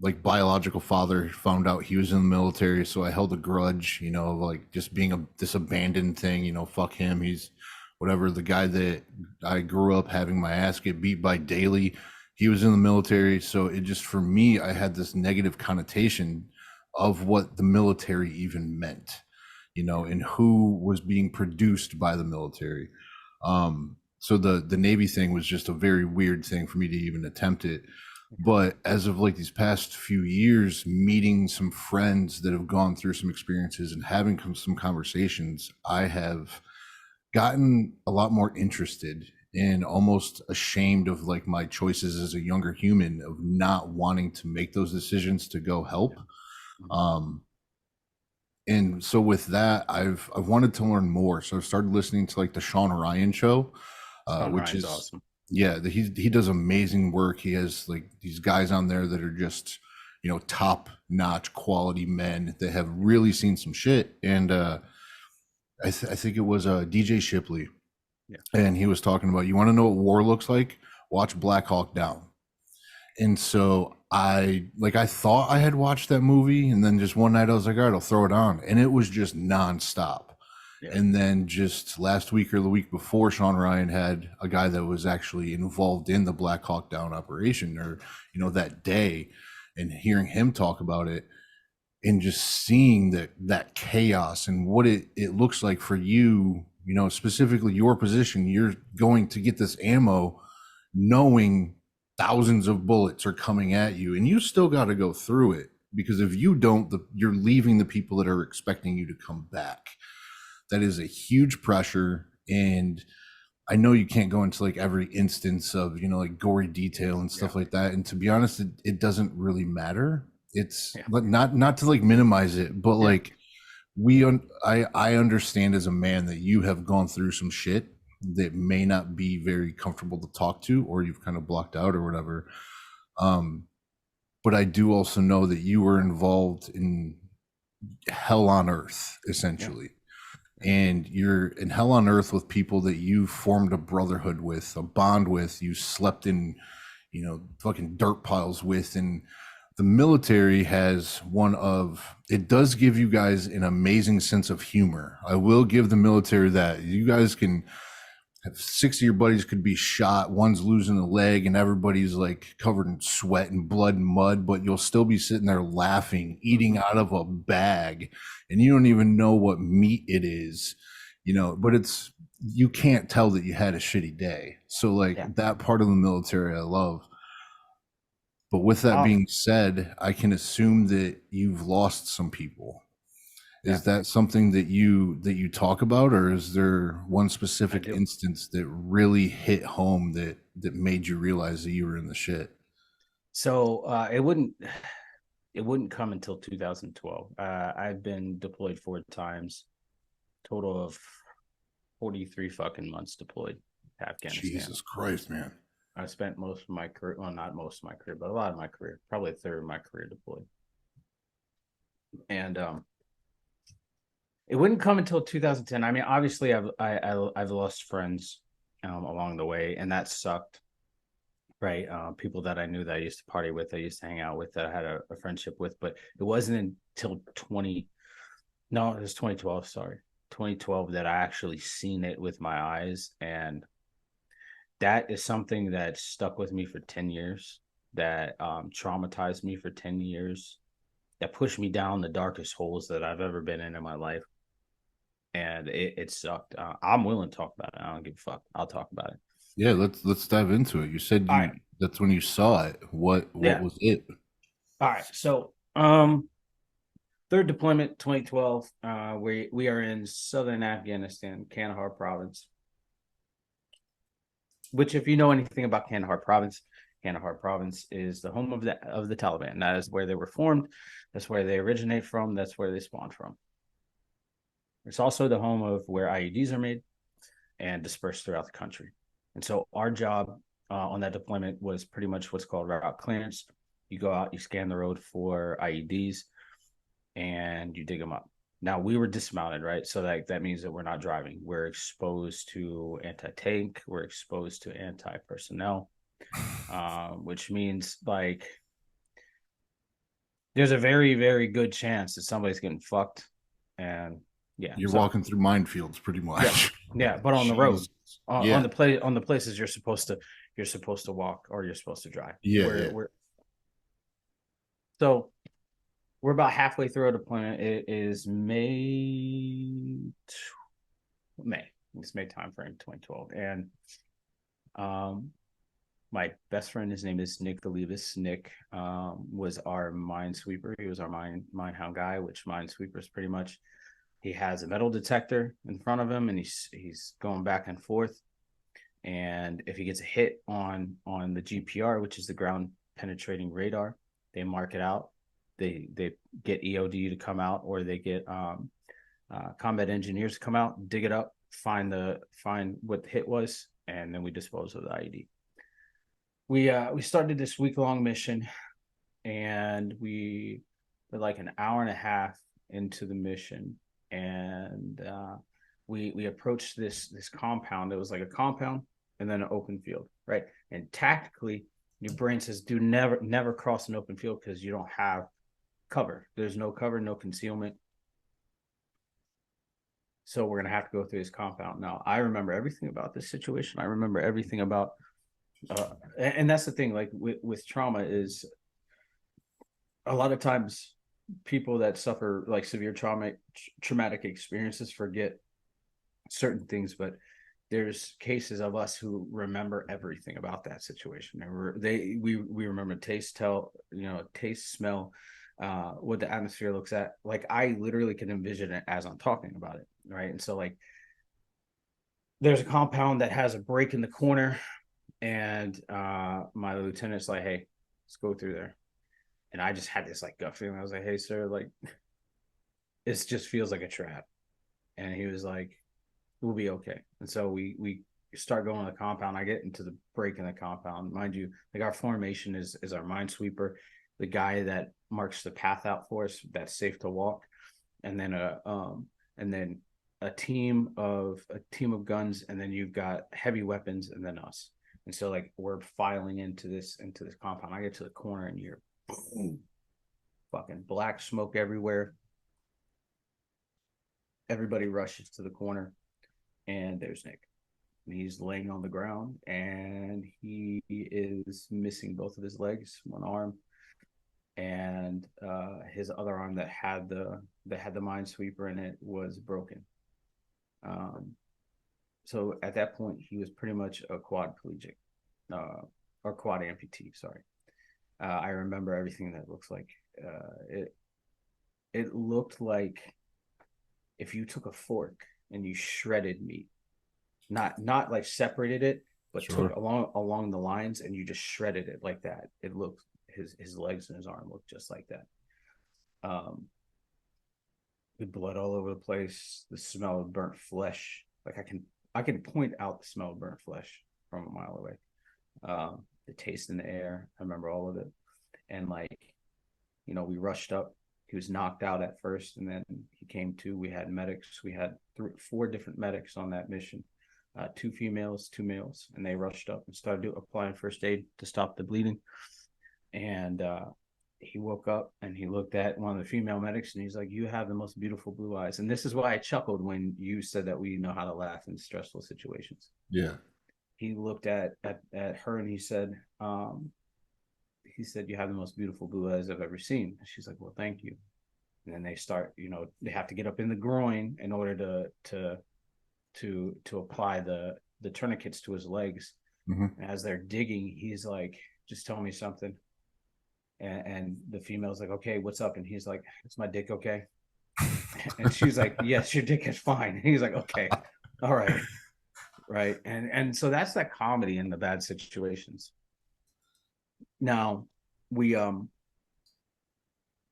like biological father found out he was in the military, so I held a grudge, of like just being this abandoned thing, fuck him. He's whatever. The guy that I grew up having my ass get beat by daily, he was in the military, so it just for me, I had this negative connotation of what the military even meant, Yeah. and who was being produced by the military. So the Navy thing was just a very weird thing for me to even attempt it. But as of like these past few years, meeting some friends that have gone through some experiences and having some conversations, I have gotten a lot more interested and almost ashamed of like my choices as a younger human of not wanting to make those decisions to go help. Mhm. Um, and so with that, I've wanted to learn more. So I've started listening to like the Sean Ryan show, Sean which Ryan's is awesome. yeah, he does amazing work. He has like these guys on there that are just top notch quality men that have really seen some shit. And I think it was DJ Shipley, Yeah. and he was talking about you want to know what war looks like? Watch Black Hawk Down. And so I thought I had watched that movie, and then just one night I was like, all right, I'll throw it on, and it was just nonstop. Yeah. And then just last week or the week before, Sean Ryan had a guy that was actually involved in the Black Hawk Down operation, or that day, and hearing him talk about it, and just seeing that chaos and what it looks like for you, specifically your position, you're going to get this ammo knowing thousands of bullets are coming at you, and you still got to go through it, because if you don't, you're leaving the people that are expecting you to come back. That is a huge pressure. And I know you can't go into like every instance of like gory detail and Yeah. stuff like that, and to be honest, it doesn't really matter. It's Yeah. but not to like minimize it, but Yeah. like I understand as a man that you have gone through some shit that may not be very comfortable to talk to, or you've kind of blocked out or whatever. um but I do also know that you were involved in hell on earth, Yeah. essentially. And you're in hell on earth with people that you formed a brotherhood with, a bond with, you slept in, fucking dirt piles with. And the military has it does give you guys an amazing sense of humor. I will give the military that. You guys can have six of your buddies could be shot, one's losing a leg, and everybody's like covered in sweat and blood and mud, but you'll still be sitting there laughing, eating Mhm. out of a bag, and you don't even know what meat it is, but you can't tell that you had a shitty day. So like Yeah. that part of the military I love. But with that Oh, being said, I can assume that you've lost some people. yeah. Is that something that you talk about, or is there one I specific do. instance that really hit home that made you realize that you were in the shit? So it wouldn't come until 2012. I've been deployed 4 times, total of 43 fucking months deployed to Afghanistan. Jesus Christ, man. I spent most of my career, well, not most of my career, but a lot of my career, probably a third of my career deployed. And it wouldn't come until 2010. I mean, obviously, I've lost friends along the way, and that sucked. Right, people that I knew that I used to party with, I used to hang out with, that I had a friendship with, but it wasn't until 20. No, it was 2012. Sorry, 2012 that I actually seen it with my eyes, and that is something that stuck with me for 10 years. That traumatized me for 10 years. That pushed me down the darkest holes that I've ever been in my life, and it sucked. I'm willing to talk about it. I don't give a fuck. I'll talk about it. Yeah, let's dive into it. You said All right. that's when you saw it. What Yeah. was it? All right. So, third deployment, 2012. We are in southern Afghanistan, Kandahar province. Which, if you know anything about Kandahar province is the home of the Taliban. That is where they were formed. That's where they originate from. That's where they spawned from. It's also the home of where IEDs are made and dispersed throughout the country. And so our job on that deployment was pretty much what's called route clearance. You go out, you scan the road for IEDs, and you dig them up. Now we were dismounted, right? So that means that we're not driving. We're exposed to anti-tank. We're exposed to anti-personnel, which means like there's a very, very good chance that somebody's getting fucked. And yeah, You're so walking through minefields pretty yeah, much. yeah. But on the road, Jesus. Yeah. on the places you're supposed to walk or you're supposed to drive. Yeah. We're Yeah. we're so we're about halfway through our deployment. It is May. It's May time frame 2012, and um, my best friend, his name is Nick Valivis. Nick was our minesweeper. He was our minehound guy, which minesweeper is pretty much he has a metal detector in front of him, and he's going back and forth. And if he gets a hit on the GPR, which is the ground penetrating radar, they mark it out. They get EOD to come out, or they get combat engineers to come out, dig it up, find what the hit was, and then we dispose of the IED. We started this week-long mission, and we were like an hour and a half into the mission, and we approached this compound. It was like a compound and then an open field, right? And tactically, your brain says, "Do never cross an open field because you don't have cover. There's no cover, no concealment. So we're gonna have to go through this compound." Now, I remember everything about this situation. I remember everything about, and that's the thing. Like with trauma, is a lot of times people that suffer like severe traumatic experiences forget certain things, but there's cases of us who remember everything about that situation. We remember taste, smell, what the atmosphere looks at. Like I literally can envision it as I'm talking about it, right? And so like there's a compound that has a break in the corner, and my lieutenant's like, "Hey, let's go through there." And I just had this like gut feeling. I was like, "Hey, sir, like it just feels like a trap." And he was like, "We'll be okay." And so we start going to the compound. I get into the break in the compound. Mind you, like our formation is our minesweeper, the guy that marks the path out for us that's safe to walk, and then a team of guns, and then you've got heavy weapons, and then us. And so like we're filing into this compound. I get to the corner, and you're boom, fucking black smoke everywhere. Everybody rushes to the corner, and there's Nick. And he's laying on the ground, and he is missing both of his legs, one arm, and his other arm that had the minesweeper in it was broken. So at that point, he was pretty much a quadriplegic, or quad amputee. Sorry. I remember everything that looks like. It looked like if you took a fork and you shredded meat, not like separated it, but Sure. took along the lines and you just shredded it like that. It looked his legs and his arm looked just like that. The blood all over the place, the smell of burnt flesh. Like I can point out the smell of burnt flesh from a mile away. The taste in the air. I remember all of it. And like, we rushed up. He was knocked out at first, and then he came to. We had medics. We had four different medics on that mission, 2 females, 2 males, and they rushed up and started applying first aid to stop the bleeding. And he woke up and he looked at one of the female medics, and he's like, "You have the most beautiful blue eyes." And this is why I chuckled when you said that we know how to laugh in stressful situations. Yeah. He looked at her, and he said, "You have the most beautiful blue eyes I've ever seen." And she's like, "Well, thank you." And then they start, they have to get up in the groin in order to apply the tourniquets to his legs. Mm-hmm. And as they're digging, he's like, "Just tell me something." And the female's like, "Okay, what's up?" And he's like, "Is my dick okay?" And she's like, "Yes, your dick is fine." And he's like, "Okay, all right." Right. And so that's that comedy in the bad situations. Now we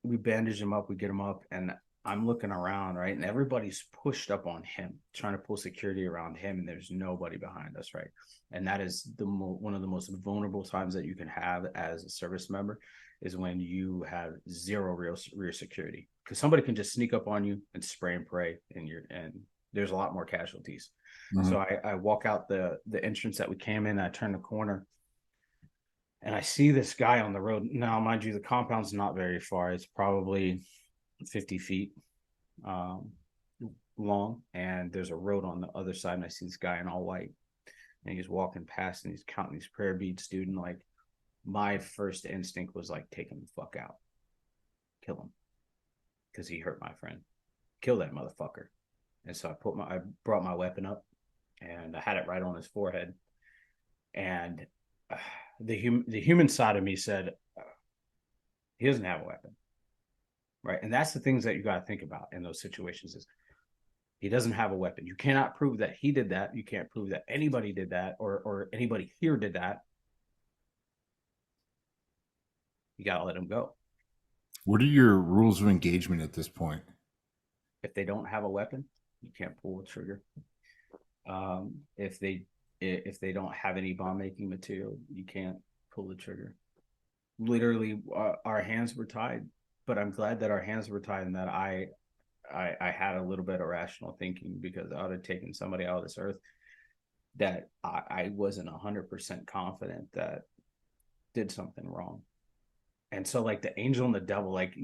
bandage him up, we get him up, and I'm looking around, right? And everybody's pushed up on him, trying to pull security around him, and there's nobody behind us, right? And that is one of the most vulnerable times that you can have as a service member, is when you have zero rear security. because somebody can just sneak up on you and spray and pray, and there's a lot more casualties. So Mhm. I walk out the entrance that we came in. I turn the corner, and I see this guy on the road. Now, mind you, the compound's not very far. It's probably 50 feet um, long, and there's a road on the other side. And I see this guy in all white, and he's walking past, and he's counting these prayer beads, dude. And like, my first instinct was like, take him the fuck out, kill him, because he hurt my friend. Kill that motherfucker. And so I brought my weapon up, and I had it right on his forehead. And the human side of me said, he doesn't have a weapon, right? And that's the things that you got to think about in those situations is he doesn't have a weapon. You cannot prove that he did that. You can't prove that anybody did that, or anybody here did that. You got to let him go. What are your rules of engagement at this point? If they don't have a weapon, you can't pull the trigger. If they don't have any bomb making material, you can't pull the trigger. Literally, our hands were tied, but I'm glad that our hands were tied and that I had a little bit of rational thinking, because I would have taken somebody out of this earth that I wasn't 100% confident that did something wrong. And so, like, the angel and the devil, like,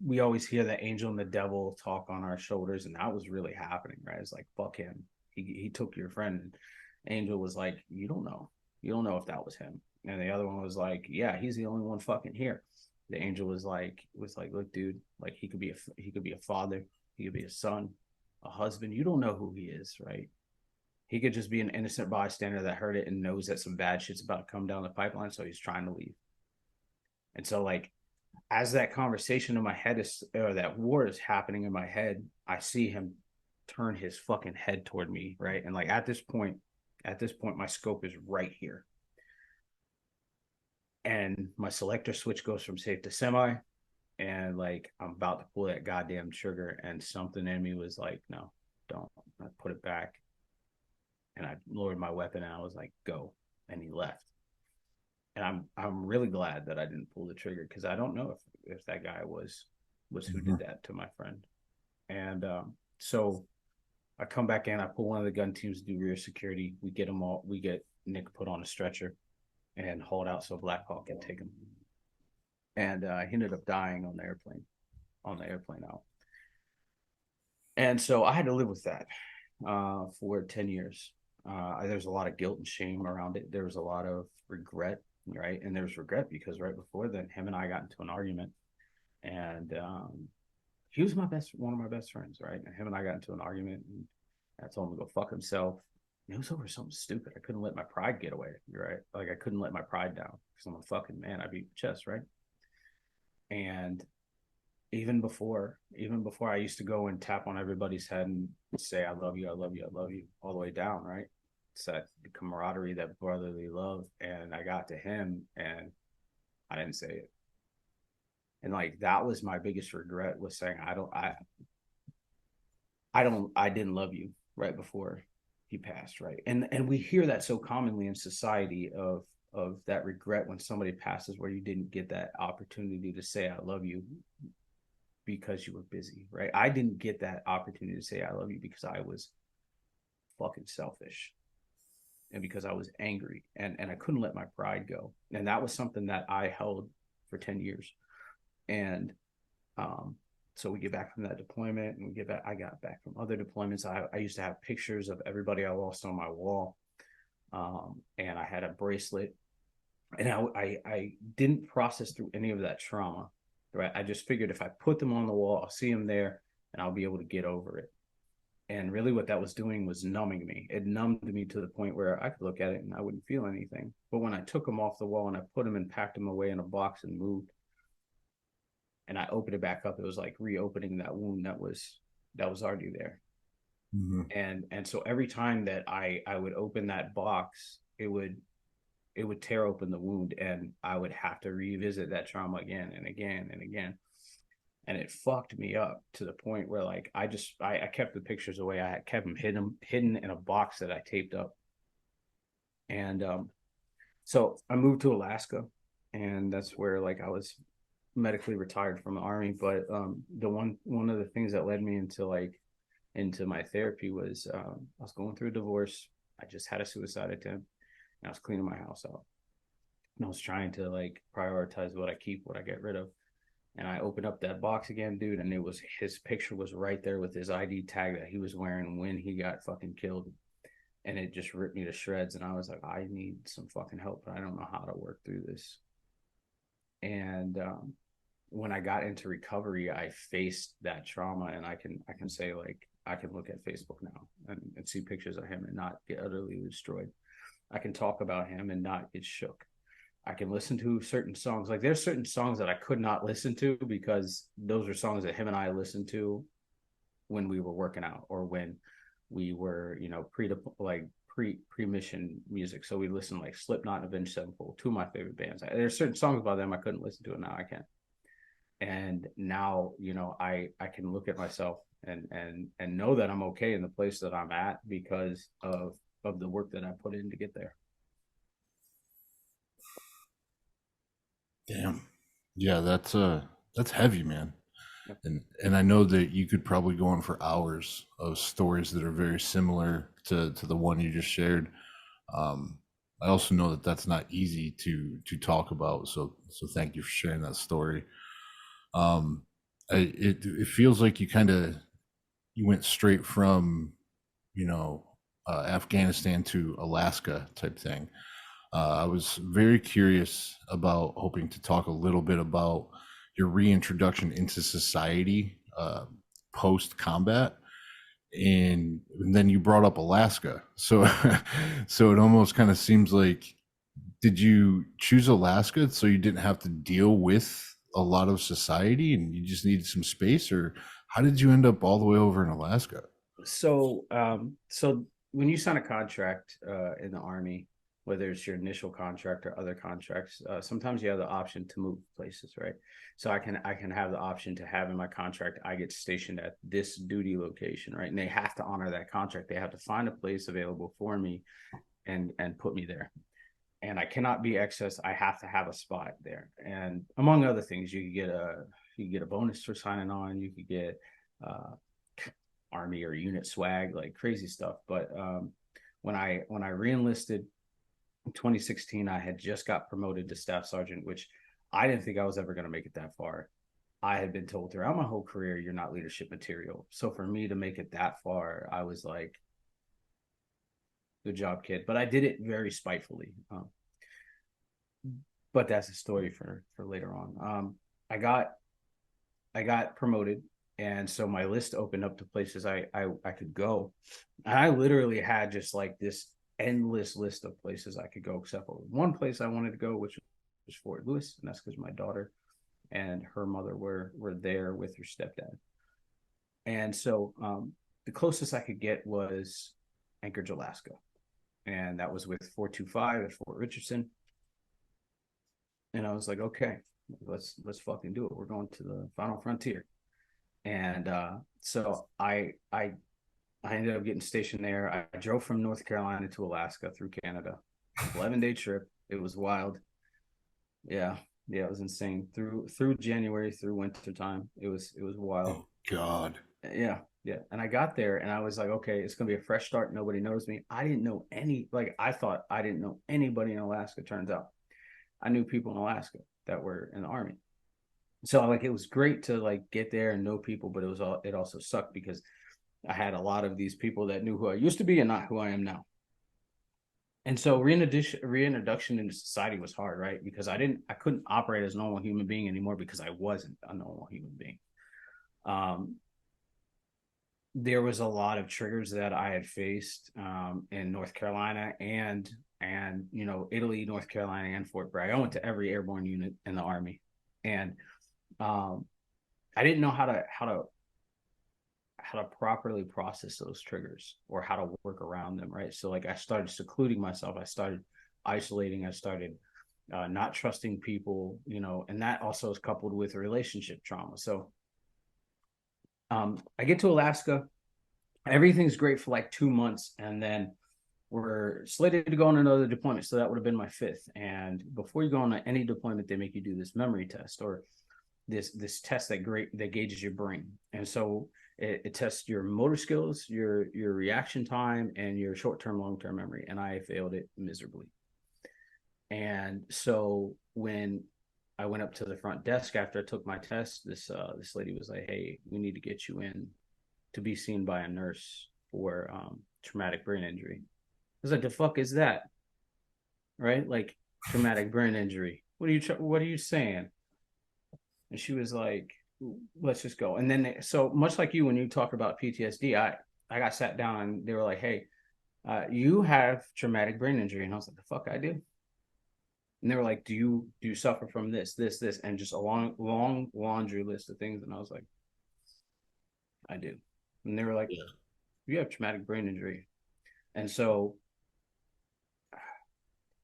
we always hear the angel and the devil talk on our shoulders, and that was really happening, right? It's like, fuck him. He took your friend. And Angel was like, you don't know. You don't know if that was him. And the other one was like, yeah, he's the only one fucking here. The angel was like, look, dude, like, he could be a father, he could be a son, a husband. You don't know who he is, right? He could just be an innocent bystander that heard it and knows that some bad shit's about to come down the pipeline, so he's trying to leave. And so, like, as that conversation in my head is, or that war is happening in my head, I see him turn his fucking head toward me, right? And like, at this point, my scope is right here, and my selector switch goes from safe to semi, and like, I'm about to pull that goddamn trigger, and something in me was like, no, don't. I put it back, and I lowered my weapon, and I was like, go, and he left. And I'm really glad that I didn't pull the trigger, because I don't know if that guy was who did Mhm. that to my friend. And so I come back in, I pull one of the gun teams to do rear security. We get Nick put on a stretcher and hauled out so Black Hawk can take him. And he ended up dying on the airplane out. And so I had to live with that for 10 years. There's a lot of guilt and shame around it. There was a lot of regret, right? And there's regret because right before then, him and I got into an argument, and he was one of my best friends, right? And him and I got into an argument, and I told him to go fuck himself. And it was over something stupid. I couldn't let my pride get away, right? Like, I couldn't let my pride down because I'm a fucking man. I beat my chest, right? And even before I used to go and tap on everybody's head and say, I love you, I love you, I love you, all the way down, right? It's that camaraderie, that brotherly love. And I got to him and I didn't say it. And like, that was my biggest regret, was saying, I didn't love you right before he passed, right? And we hear that so commonly in society, of that regret when somebody passes, where you didn't get that opportunity to say I love you because you were busy, right? I didn't get that opportunity to say I love you because I was fucking selfish, and because I was angry, and I couldn't let my pride go. And that was something that I held for 10 years. And um so we get back from that deployment, and I got back from other deployments. I used to have pictures of everybody I lost on my wall. And I had a bracelet, and I didn't process through any of that trauma, right? I just figured if I put them on the wall, I'll see them there, and I'll be able to get over it. And really, what that was doing was numbing me. It numbed me to the point where I could look at it and I wouldn't feel anything. But when I took them off the wall and I put them and packed them away in a box and moved, and I opened it back up, it was like reopening that wound that was already there. Mhm. And so every time that I would open that box, it would tear open the wound, and I would have to revisit that trauma again and again and again. And it fucked me up to the point where, like, I kept the pictures away. I kept them hidden in a box that I taped up. And so I moved to Alaska, and that's where, like, I was medically retired from the army, but the one of the things that led me into my therapy was I was going through a divorce. I just had a suicide attempt, and I was cleaning my house out. And I was trying to like prioritize what I keep, what I get rid of. And I opened up that box again, dude, and it was his picture was right there with his ID tag that he was wearing when he got fucking killed. And it just ripped me to shreds. And I was like, I need some fucking help, but I don't know how to work through this. And when I got into recovery, I faced that trauma, and I can say like I can look at Facebook now and see pictures of him and not get utterly destroyed. I can talk about him and not get shook. I can listen to certain songs. Like there's certain songs that I could not listen to because those are songs that him and I listened to when we were working out or when we were, pre-mission music. So we listened like Slipknot and Avenged Sevenfold, two of my favorite bands. There's certain songs by them I couldn't listen to, and now I can. And now, I can look at myself and know that I'm okay in the place that I'm at because of the work that I put in to get there. Damn. Yeah, that's heavy, man. And I know that you could probably go on for hours of stories that are very similar to the one you just shared. I also know that that's not easy to talk about. So thank you for sharing that story. Um, it feels like you went straight from you know Afghanistan to Alaska type thing. I was very curious about hoping to talk a little bit about your reintroduction into society post combat, and then you brought up Alaska. So, so it almost kind of seems like, did you choose Alaska so you didn't have to deal with a lot of society and you just needed some space, or how did you end up all the way over in Alaska? So when you sign a contract in the army, whether it's your initial contract or other contracts, sometimes you have the option to move places, right? So I can have the option to have in my contract I get stationed at this duty location, right? And they have to honor that contract. They have to find a place available for me and put me there. And I cannot be excess. I have to have a spot there. And among other things, you could get a bonus for signing on. You could get uh, army or unit swag, like crazy stuff. But when I reenlisted in 2016, I had just got promoted to staff sergeant, which I didn't think I was ever going to make it that far. I had been told throughout my whole career, you're not leadership material. So for me to make it that far, I was like, good job, kid. But I did it very spitefully. But that's a story for later on. I got promoted, and so my list opened up to places I could go, and I literally had just like this endless list of places I could go, except for one place I wanted to go, which was Fort Lewis, and that's because my daughter and her mother were there with her stepdad, and so the closest I could get was Anchorage, Alaska, and that was with 425 at Fort Richardson, and I was like, okay, let's fucking do it. We're going to the final frontier, and so I ended up getting stationed there. I drove from North Carolina to Alaska through Canada. 11-day trip. It was wild. Yeah. Yeah, it was insane. Through January, through winter time. It was wild. Oh God. Yeah. Yeah. And I got there and I was like, okay, it's gonna be a fresh start. Nobody knows me. I didn't know I thought I didn't know anybody in Alaska. Turns out I knew people in Alaska that were in the army. So like it was great to like get there and know people, but it also sucked because I had a lot of these people that knew who I used to be and not who I am now. And so reintroduction into society was hard, right? Because I couldn't operate as a normal human being anymore because I wasn't a normal human being. Um, there was a lot of triggers that I had faced in North Carolina and Italy, North Carolina, and Fort Bragg. I went to every airborne unit in the Army, and um, I didn't know how to properly process those triggers or how to work around them, right? So like I started secluding myself, I started isolating, I started not trusting people, and that also is coupled with relationship trauma. So I get to Alaska, everything's great for like 2 months, and then we're slated to go on another deployment. So that would have been my fifth. And before you go on any deployment, they make you do this memory test, or this test that gauges your brain, and so it tests your motor skills, your reaction time, and your short-term, long-term memory. And I failed it miserably. And so when I went up to the front desk after I took my test, this lady was like, "Hey, we need to get you in to be seen by a nurse for traumatic brain injury." I was like, "The fuck is that?" Right? Like, traumatic brain injury. What are you saying? And she was like, "Let's just go." And then, so much like you, when you talk about PTSD, I got sat down and they were like, "Hey, you have traumatic brain injury," and I was like, "The fuck I do?" And they were like, "Do you suffer from this, and just a long laundry list of things?" And I was like, "I do." And they were like, Yeah. "You have traumatic brain injury," and so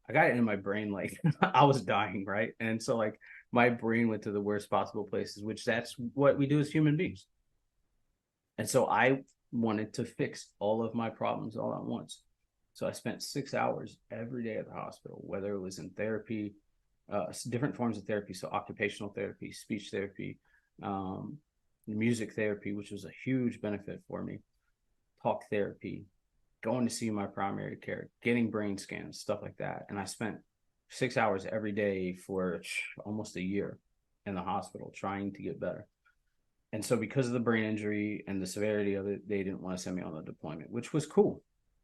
I got it in my brain like I was dying, right? And so like my brain went to the worst possible places, which that's what we do as human beings. And so I wanted to fix all of my problems all at once. So I spent 6 hours every day at the hospital, whether it was in therapy, different forms of therapy. So occupational therapy, speech therapy, music therapy, which was a huge benefit for me, talk therapy, going to see my primary care, getting brain scans, stuff like that. And I spent 6 hours every day for almost a year in the hospital trying to get better. And so, because of the brain injury and the severity of it, they didn't want to send me on the deployment, which was cool.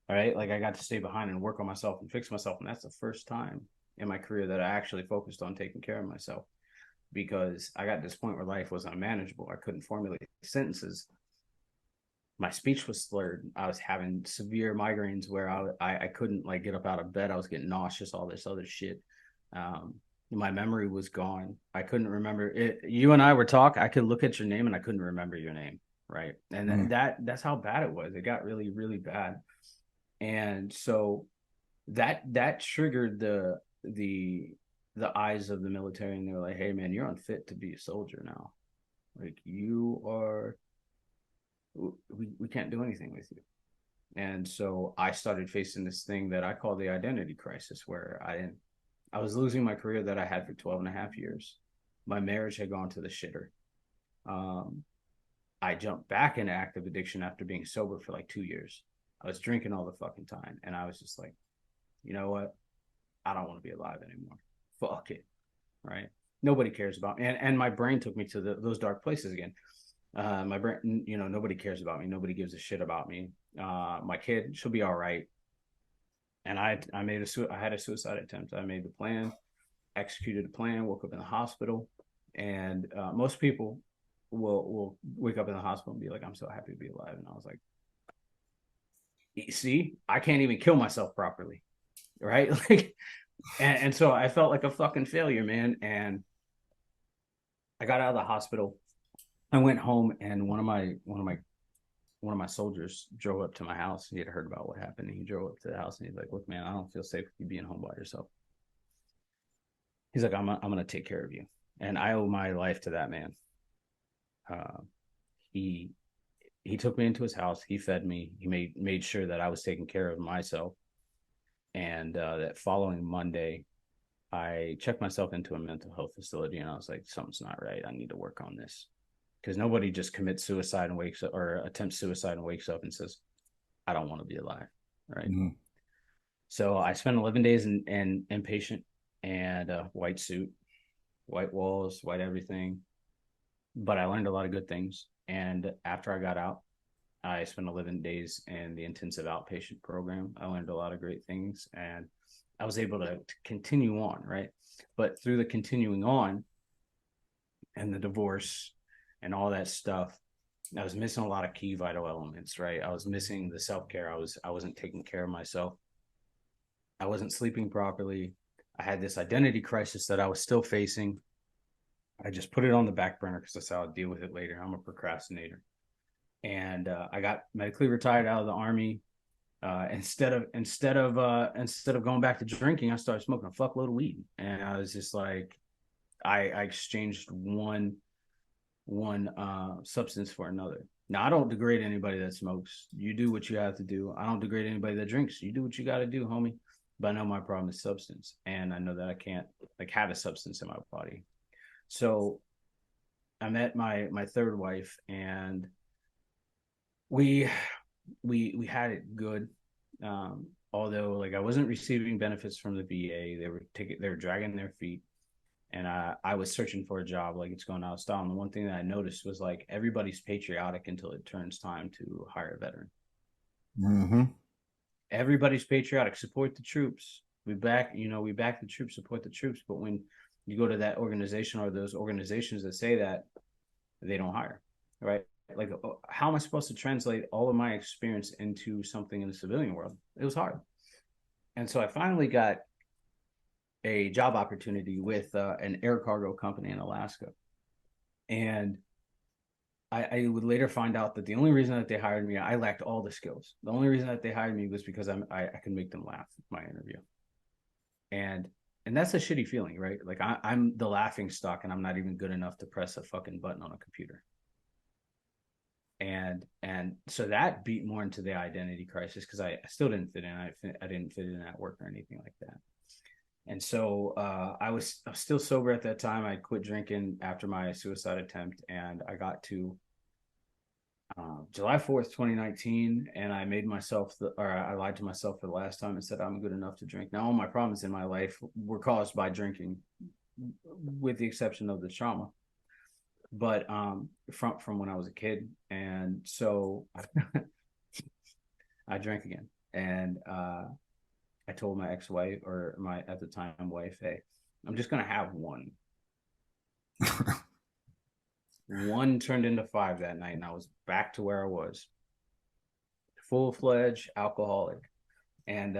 All right. Like, I got to stay behind and work on myself and fix myself. And that's the first time in my career that I actually focused on taking care of myself, because I got to this point where life was unmanageable. I couldn't formulate sentences. My speech was slurred. I was having severe migraines where I couldn't like get up out of bed. I was getting nauseous, all this other shit. Um, my memory was gone. I couldn't remember it. You and I were talking. I could look at your name and I couldn't remember your name, right? And Mm. that's how bad it was. It got really, really bad. And so that triggered the eyes of the military, and they were like, "Hey man, you're unfit to be a soldier now. Like, you are, we can't do anything with you." And so I started facing this thing that I call the identity crisis, where I was losing my career that I had for 12 and a half years. My marriage had gone to the shitter. Um, I jumped back into active addiction after being sober for like 2 years. I was drinking all the fucking time. And I was just like, you know what? I don't want to be alive anymore. Fuck it. Right. Nobody cares about me. And my brain took me to those dark places again. My brain, nobody cares about me. Nobody gives a shit about me. My kid, she'll be all right. And I had a suicide attempt. I made the plan, executed the plan, woke up in the hospital, and most people will wake up in the hospital and be like, "I'm so happy to be alive." And I was like, "See, I can't even kill myself properly, right?" Like, and so I felt like a fucking failure, man. And I got out of the hospital. I went home, and one of my soldiers drove up to my house. He had heard about what happened, and he drove up to the house and he's like, "Look, man, I don't feel safe with you being home by yourself." He's like, I'm gonna take care of you, and I owe my life to that man. Uh, he he took me into his house. He fed me. He made sure that I was taking care of myself. And that following Monday, I checked myself into a mental health facility, and I was like, something's not right. I need to work on this, because nobody just commits suicide and wakes up, or attempts suicide and wakes up and says, "I don't want to be alive." Right. Mm. So I spent 11 days in inpatient, and white suit, white walls, white everything. But I learned a lot of good things. And after I got out, I spent 11 days in the intensive outpatient program. I learned a lot of great things, and I was able to continue on, right? But through the continuing on and the divorce and all that stuff, I was missing a lot of key vital elements, right? I was missing the self-care. I wasn't taking care of myself. I wasn't sleeping properly. I had this identity crisis that I was still facing. I just put it on the back burner because that's how I'll deal with it later. I'm a procrastinator. And I got medically retired out of the army. Instead of going back to drinking, I started smoking a fuckload of weed, and I was just like, I exchanged one substance for another. Now, I don't degrade anybody that smokes. You do what you have to do. I don't degrade anybody that drinks. You do what you got to do, homie. But I know my problem is substance, and I know that I can't like have a substance in my body. So I met my third wife, and we we had it good. Although like I wasn't receiving benefits from the VA, they were dragging their feet, and I was searching for a job like it's going out of style. And the one thing that I noticed was like everybody's patriotic until it turns time to hire a veteran. Mm-hmm. Everybody's patriotic, support the troops. We back the troops, support the troops. But when you go to that organization or those organizations that say that, they don't hire, right? Like, how am I supposed to translate all of my experience into something in the civilian world? It was hard. And so I finally got a job opportunity with an air cargo company in Alaska. And I would later find out that the only reason that they hired me, I lacked all the skills. The only reason that they hired me was because I can make them laugh in my interview. And and that's a shitty feeling, right? Like I'm the laughing stock and I'm not even good enough to press a fucking button on a computer. And so that beat more into the identity crisis because I still didn't fit in. I didn't fit in at work or anything like that. And so I was still sober at that time. I quit drinking after my suicide attempt, and I got to July 4th, 2019, and I lied to myself for the last time and said I'm good enough to drink. Now all my problems in my life were caused by drinking, with the exception of the trauma, but from when I was a kid. And so I drank again, and I told my ex-wife, or my at the time wife, hey, I'm just gonna have one. One turned into five that night, and I was back to where I was, full-fledged alcoholic. And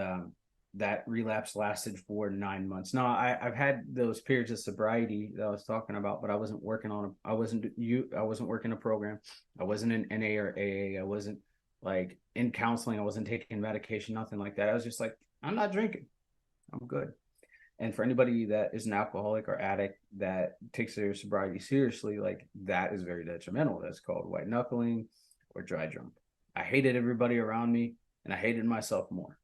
that relapse lasted for 9 months. Now I've had those periods of sobriety that I was talking about, but I wasn't working on I wasn't working a program. I wasn't in NA or AA. I wasn't like in counseling. I wasn't taking medication, nothing like that. I was just like, I'm not drinking. I'm good. And for anybody that is an alcoholic or addict that takes their sobriety seriously, like that is very detrimental. That's called white knuckling or dry drunk. I hated everybody around me, and I hated myself more.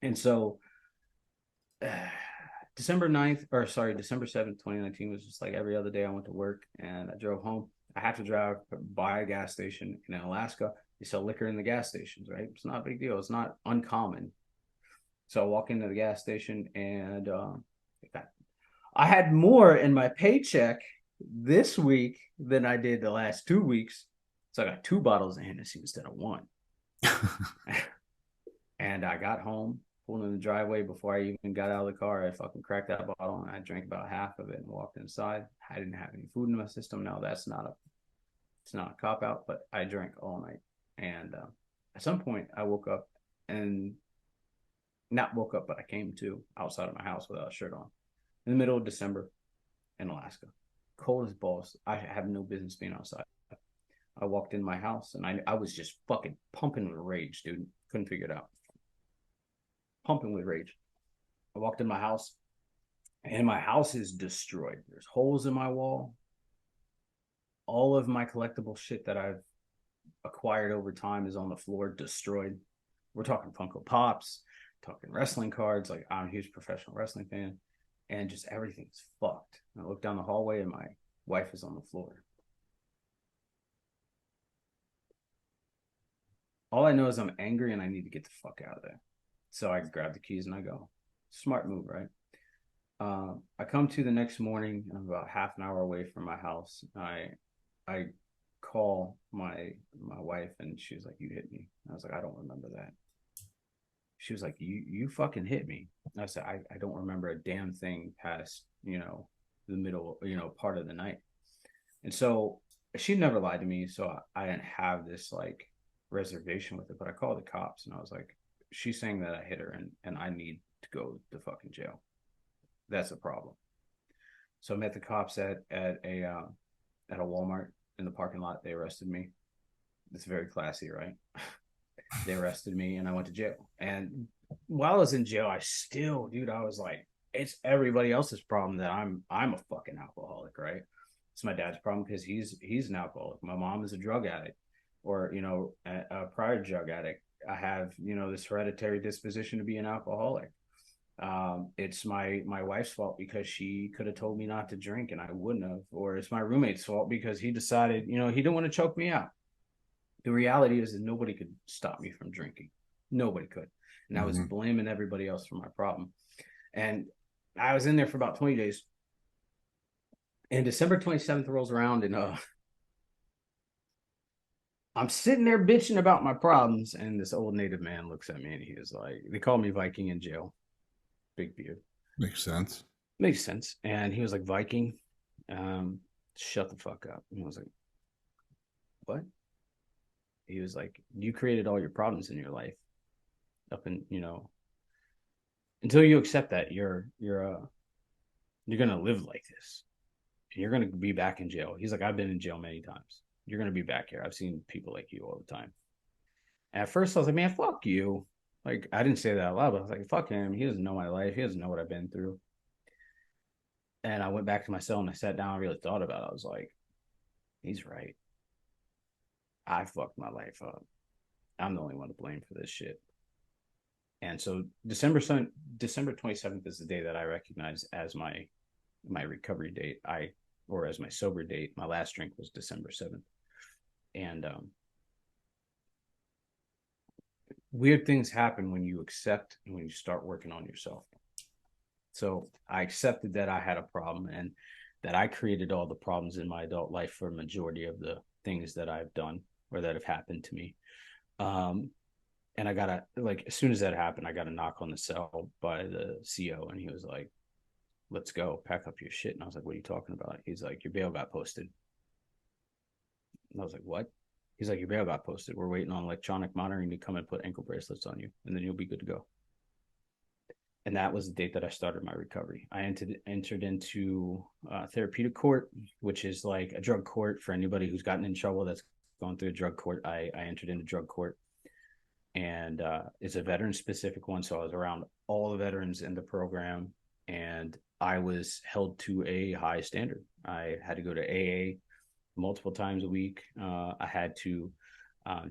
And so December 7th, 2019 was just like every other day. I went to work and I drove home. I had to drive by a gas station in Alaska. They sell liquor in the gas stations, right? It's not a big deal. It's not uncommon. So I walk into the gas station, and I had more in my paycheck this week than I did the last 2 weeks. So I got 2 bottles of Hennessy instead of one. And I got home, pulled in the driveway. Before I even got out of the car, I fucking cracked that bottle, and I drank about half of it and walked inside. I didn't have any food in my system. Now it's not a cop out, but I drank all night. And at some point I woke up, and not woke up, but I came to outside of my house without a shirt on in the middle of December in Alaska. Cold as balls. I have no business being outside. I walked in my house, and I was just fucking pumping with rage, dude. Couldn't figure it out. Pumping with rage. I walked in my house, and my house is destroyed. There's holes in my wall. All of my collectible shit that I've acquired over time is on the floor, destroyed. We're talking Funko Pops, talking wrestling cards. Like, I'm a huge professional wrestling fan, and just everything's fucked. I look down the hallway, and my wife is on the floor. All I know is I'm angry, and I need to get the fuck out of there. So I grab the keys and I go. Smart move, right? I come to the next morning, and I'm about half an hour away from my house. I call my wife, and she's like, "You hit me." I was like, "I don't remember that." She was like, "You fucking hit me." I said, I don't remember a damn thing past the middle part of the night. And so she never lied to me, so I didn't have this like reservation with it. But I called the cops, and I was like, "She's saying that I hit her, and I need to go to fucking jail. That's a problem." So I met the cops at a Walmart in the parking lot. They arrested me. It's very classy, right? They arrested me, and I went to jail. And while I was in jail, I still, dude, I was like, it's everybody else's problem that I'm a fucking alcoholic, right? It's my dad's problem because he's an alcoholic. My mom is a drug addict, or a prior drug addict. I have this hereditary disposition to be an alcoholic. It's my wife's fault because she could have told me not to drink and I wouldn't have, or it's my roommate's fault because he decided, he didn't want to choke me out. The reality is that nobody could stop me from drinking. Nobody could. And I was Hmm. blaming everybody else for my problem. And I was in there for about 20 days. And December 27th rolls around, and I'm sitting there bitching about my problems. And this old native man looks at me and he was like, they called me Viking in jail. Big beard. Makes sense. Makes sense. And he was like, Viking, um, shut the fuck up. And I was like, what? He was like, you created all your problems in your life up in, until you accept that you're gonna live like this. And you're gonna be back in jail. He's like, I've been in jail many times. You're gonna be back here. I've seen people like you all the time. And at first I was like, man, fuck you. Like I didn't say that out loud, but I was like, fuck him. He doesn't know my life. He doesn't know what I've been through. And I went back to my cell and I sat down and really thought about it. I was like, he's right. I fucked my life up. I'm the only one to blame for this shit. And so December 27th is the day that I recognize as my recovery date. Or as my sober date. My last drink was December 7th. And weird things happen when you accept and when you start working on yourself. So I accepted that I had a problem and that I created all the problems in my adult life for a majority of the things that I've done or that have happened to me. Um, and I got as soon as that happened, I got a knock on the cell by the CO, and he was like, let's go, pack up your shit. And I was like, what are you talking about? He's like, your bail got posted. And I was like, what? He's like, your bail got posted. We're waiting on electronic monitoring to come and put ankle bracelets on you, and then you'll be good to go. And that was the date that I started my recovery. I entered into therapeutic court, which is like a drug court for anybody who's gotten in trouble that's gone through a drug court. I entered into drug court, and it's a veteran specific one. So I was around all the veterans in the program, and I was held to a high standard. I had to go to AA multiple times a week. I had to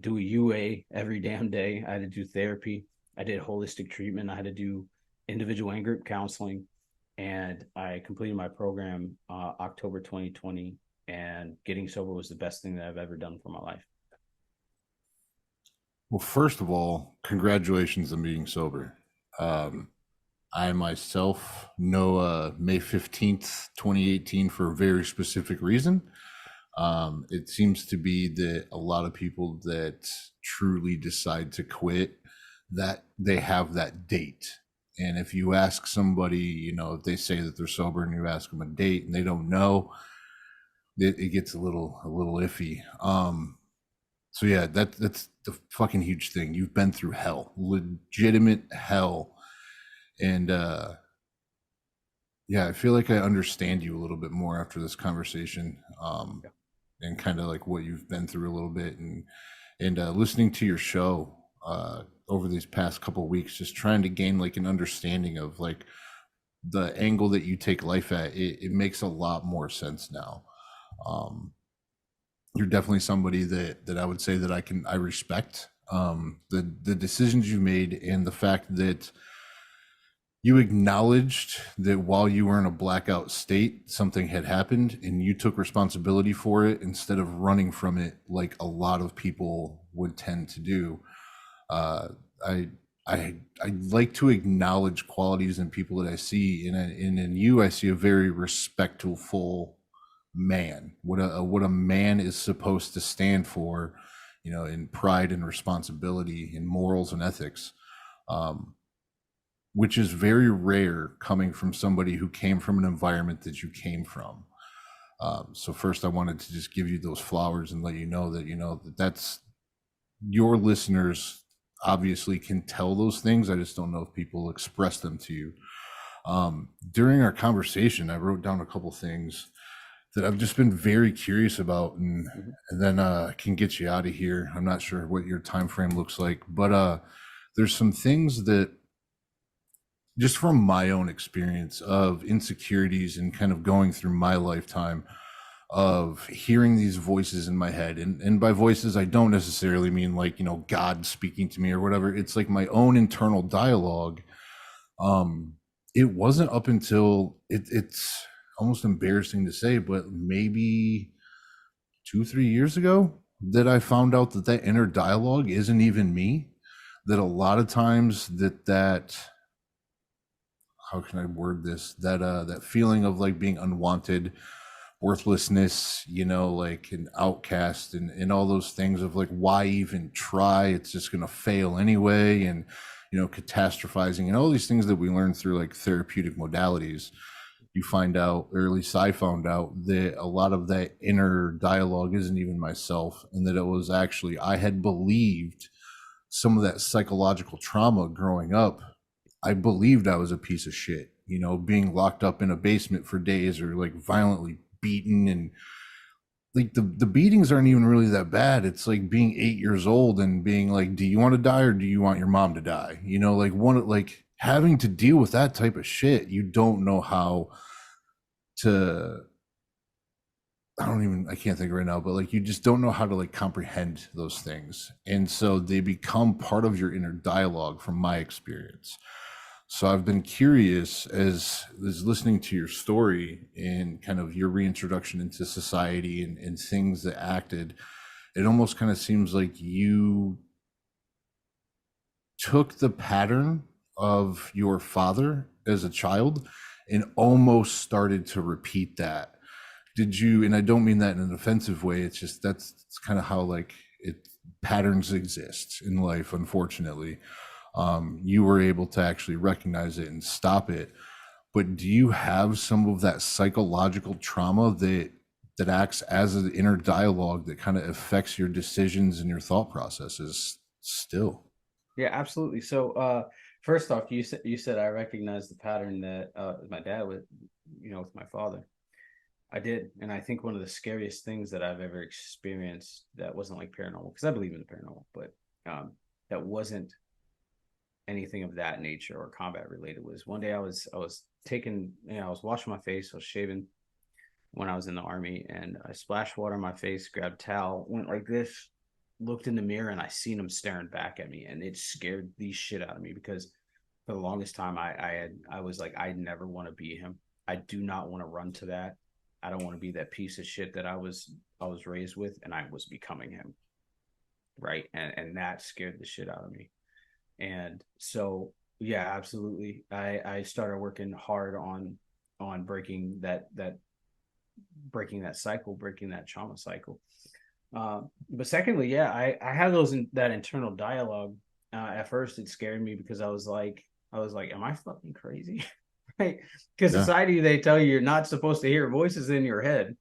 do a UA every damn day. I had to do therapy. I did holistic treatment. I had to do individual and group counseling. And I completed my program October 2020. And getting sober was the best thing that I've ever done for my life. Well, first of all, congratulations on being sober. Um, I myself know May 15th, 2018 for a very specific reason. It seems to be that a lot of people that truly decide to quit, that they have that date. And if you ask somebody, if they say that they're sober and you ask them a date and they don't know, it gets a little iffy. So yeah, that's the fucking huge thing. You've been through hell, legitimate hell. And yeah, I feel like I understand you a little bit more after this conversation. Yeah. And kind of like what you've been through a little bit, and listening to your show over these past couple of weeks, just trying to gain like an understanding of like the angle that you take life at. It makes a lot more sense now. Um, you're definitely somebody that I would say that I respect. The decisions you made and the fact that you acknowledged that while you were in a blackout state, something had happened and you took responsibility for it instead of running from it like a lot of people would tend to do. Uh, I, I like to acknowledge qualities in people that I see, and in you, I see a very respectful man. What a man is supposed to stand for, in pride and responsibility, in morals and ethics. Um, which is very rare coming from somebody who came from an environment that you came from. So first, I wanted to just give you those flowers and let you know that that's your listeners obviously can tell those things. I just don't know if people express them to you. During our conversation, I wrote down a couple things that I've just been very curious about, and Mhm. and then I can get you out of here. I'm not sure what your time frame looks like, but there's some things that just from my own experience of insecurities and kind of going through my lifetime of hearing these voices in my head, and by voices I don't necessarily mean like God speaking to me or whatever. It's like my own internal dialogue Um, it wasn't up until it's almost embarrassing to say, but maybe 2, 3 years ago that I found out that that inner dialogue isn't even me. That a lot of times that how can I word this, that feeling of like being unwanted, worthlessness, like an outcast, and all those things of like, why even try? It's just gonna fail anyway, and catastrophizing and all these things that we learn through like therapeutic modalities. You find out, or at least I found out, that a lot of that inner dialogue isn't even myself, and that it was actually, I had believed some of that psychological trauma growing up. I believed I was a piece of shit, being locked up in a basement for days, or like violently beaten. And like the beatings aren't even really that bad. It's like being 8 years old and being like, do you want to die or do you want your mom to die? Like like having to deal with that type of shit. You don't know how to, I can't think right now, but like you just don't know how to like comprehend those things. And so they become part of your inner dialogue from my experience. So I've been curious as listening to your story and kind of your reintroduction into society, and things that acted, it almost kind of seems like you took the pattern of your father as a child and almost started to repeat that. Did you, and I don't mean that in an offensive way, it's just that's kind of how like it patterns exist in life, unfortunately. You were able to actually recognize it and stop it. But do you have some of that psychological trauma that acts as an inner dialogue that kind of affects your decisions and your thought processes still? Yeah, absolutely. So, first off, you said I recognized the pattern that my dad was, with my father. I did, and I think one of the scariest things that I've ever experienced that wasn't like paranormal, because I believe in the paranormal, but that wasn't anything of that nature or combat related, was one day I was taking, I was washing my face, I was shaving when I was in the army, and I splashed water on my face, grabbed a towel, went like this, looked in the mirror, and I seen him staring back at me, and it scared the shit out of me because for the longest time I was like, I never want to be him. I do not want to run to that. I don't want to be that piece of shit that I was raised with, and I was becoming him, right? And that scared the shit out of me. And so yeah, absolutely. I started working hard on breaking that cycle, breaking that trauma cycle. But secondly, yeah, I have that internal dialogue. At first, it scared me because I was like, am I fucking crazy? Right? Because Yeah. society, they tell you you're not supposed to hear voices in your head,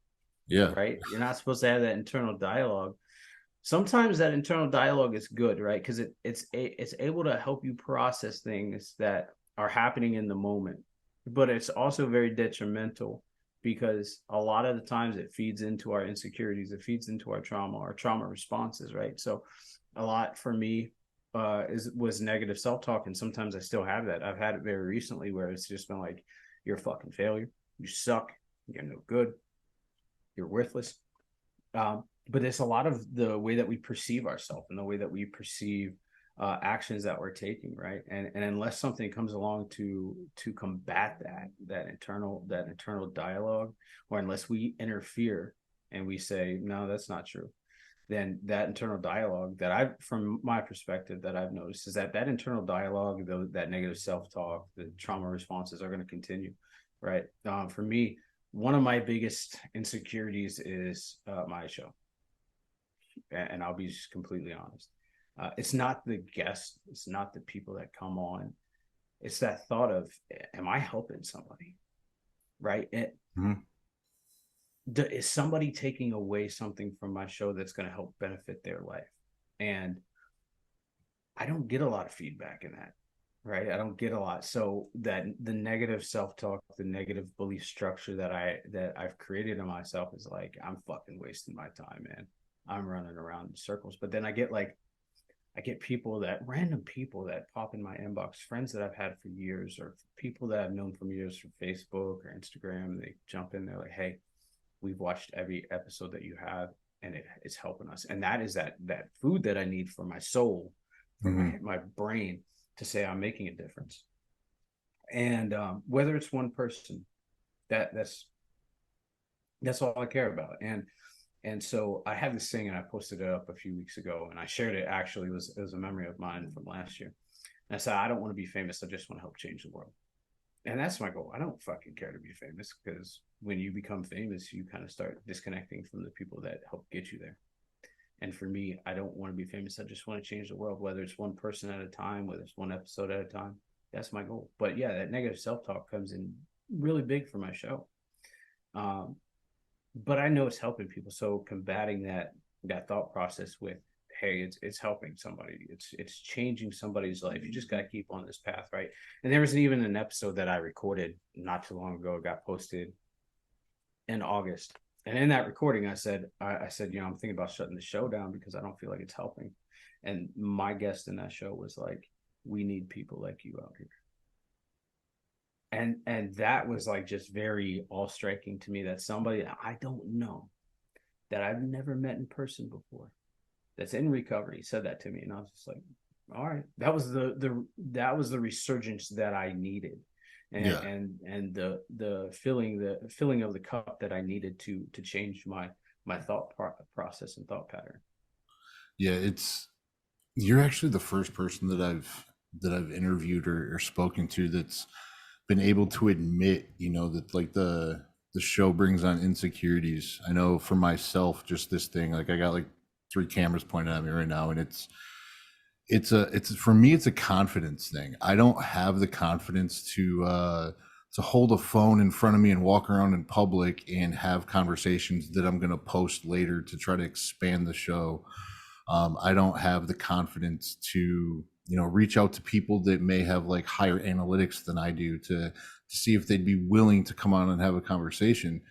Yeah. right? You're not supposed to have that internal dialogue. Sometimes that internal dialogue is good, right? Because it's able to help you process things that are happening in the moment, but it's also very detrimental because a lot of the times it feeds into our insecurities, it feeds into our trauma responses, right? So a lot for me was negative self-talk, and sometimes I still have that. I've had it very recently where it's just been like, you're a fucking failure, you suck, you're no good, you're worthless. But it's a lot of the way that we perceive ourselves and the way that we perceive actions that we're taking, right? And unless something comes along to combat that internal dialogue, or unless we interfere and we say no, that's not true, then that internal dialogue that from my perspective, that I've noticed is that internal dialogue, that negative self-talk, the trauma responses are going to continue, right? For me, one of my biggest insecurities is my show, and I'll be just completely honest. It's not the guests, it's not the people that come on. It's that thought of, am I helping somebody? Right? Mhm. Is somebody taking away something from my show that's going to help benefit their life? And I don't get a lot of feedback in that, right? I don't get a lot. So that the negative self-talk, the negative belief structure that I've created in myself is like, I'm fucking wasting my time, man. I'm running around in circles. But then I get random people that pop in my inbox, friends that I've had for years, or people that I've known from years from Facebook or Instagram. They jump in, they're like, hey, we've watched every episode that you have, and it's helping us. And that is that food that I need for my soul, for Mhm. my brain, to say I'm making a difference. And whether it's one person, that that's all I care about. And so I had this thing, and I posted it up a few weeks ago, and I shared it. Actually, it was a memory of mine from last year. And I said, I don't want to be famous. I just want to help change the world. And that's my goal. I don't fucking care to be famous, because when you become famous, you kind of start disconnecting from the people that help get you there. And for me, I don't want to be famous. I just want to change the world, whether it's one person at a time, whether it's one episode at a time. That's my goal. But yeah, that negative self-talk comes in really big for my show. Um, but I know it's helping people. So combating that thought process with, hey, it's helping somebody. It's changing somebody's life. You just got to keep on this path, right? And there was even an episode that I recorded not too long ago. It got posted in August. And in that recording, I said, I'm thinking about shutting the show down because I don't feel like it's helping. And my guest in that show was like, we need people like you out here. And that was like just very all striking to me, that somebody I don't know, that I've never met in person before, that's in recovery, said that to me. And I was just like, all right, that was the resurgence that I needed. And Yeah. the filling of the cup that I needed to change my thought process and thought pattern. Yeah, you're actually the first person that I've interviewed or spoken to that's been able to admit, that like the show brings on insecurities. I know for myself, just this thing, like I got like three cameras pointed at me right now, and it's for me, it's a confidence thing. I don't have the confidence to hold a phone in front of me and walk around in public and have conversations that I'm going to post later to try to expand the show. I don't have the confidence to reach out to people that may have like higher analytics than I do to see if they'd be willing to come on and have a conversation.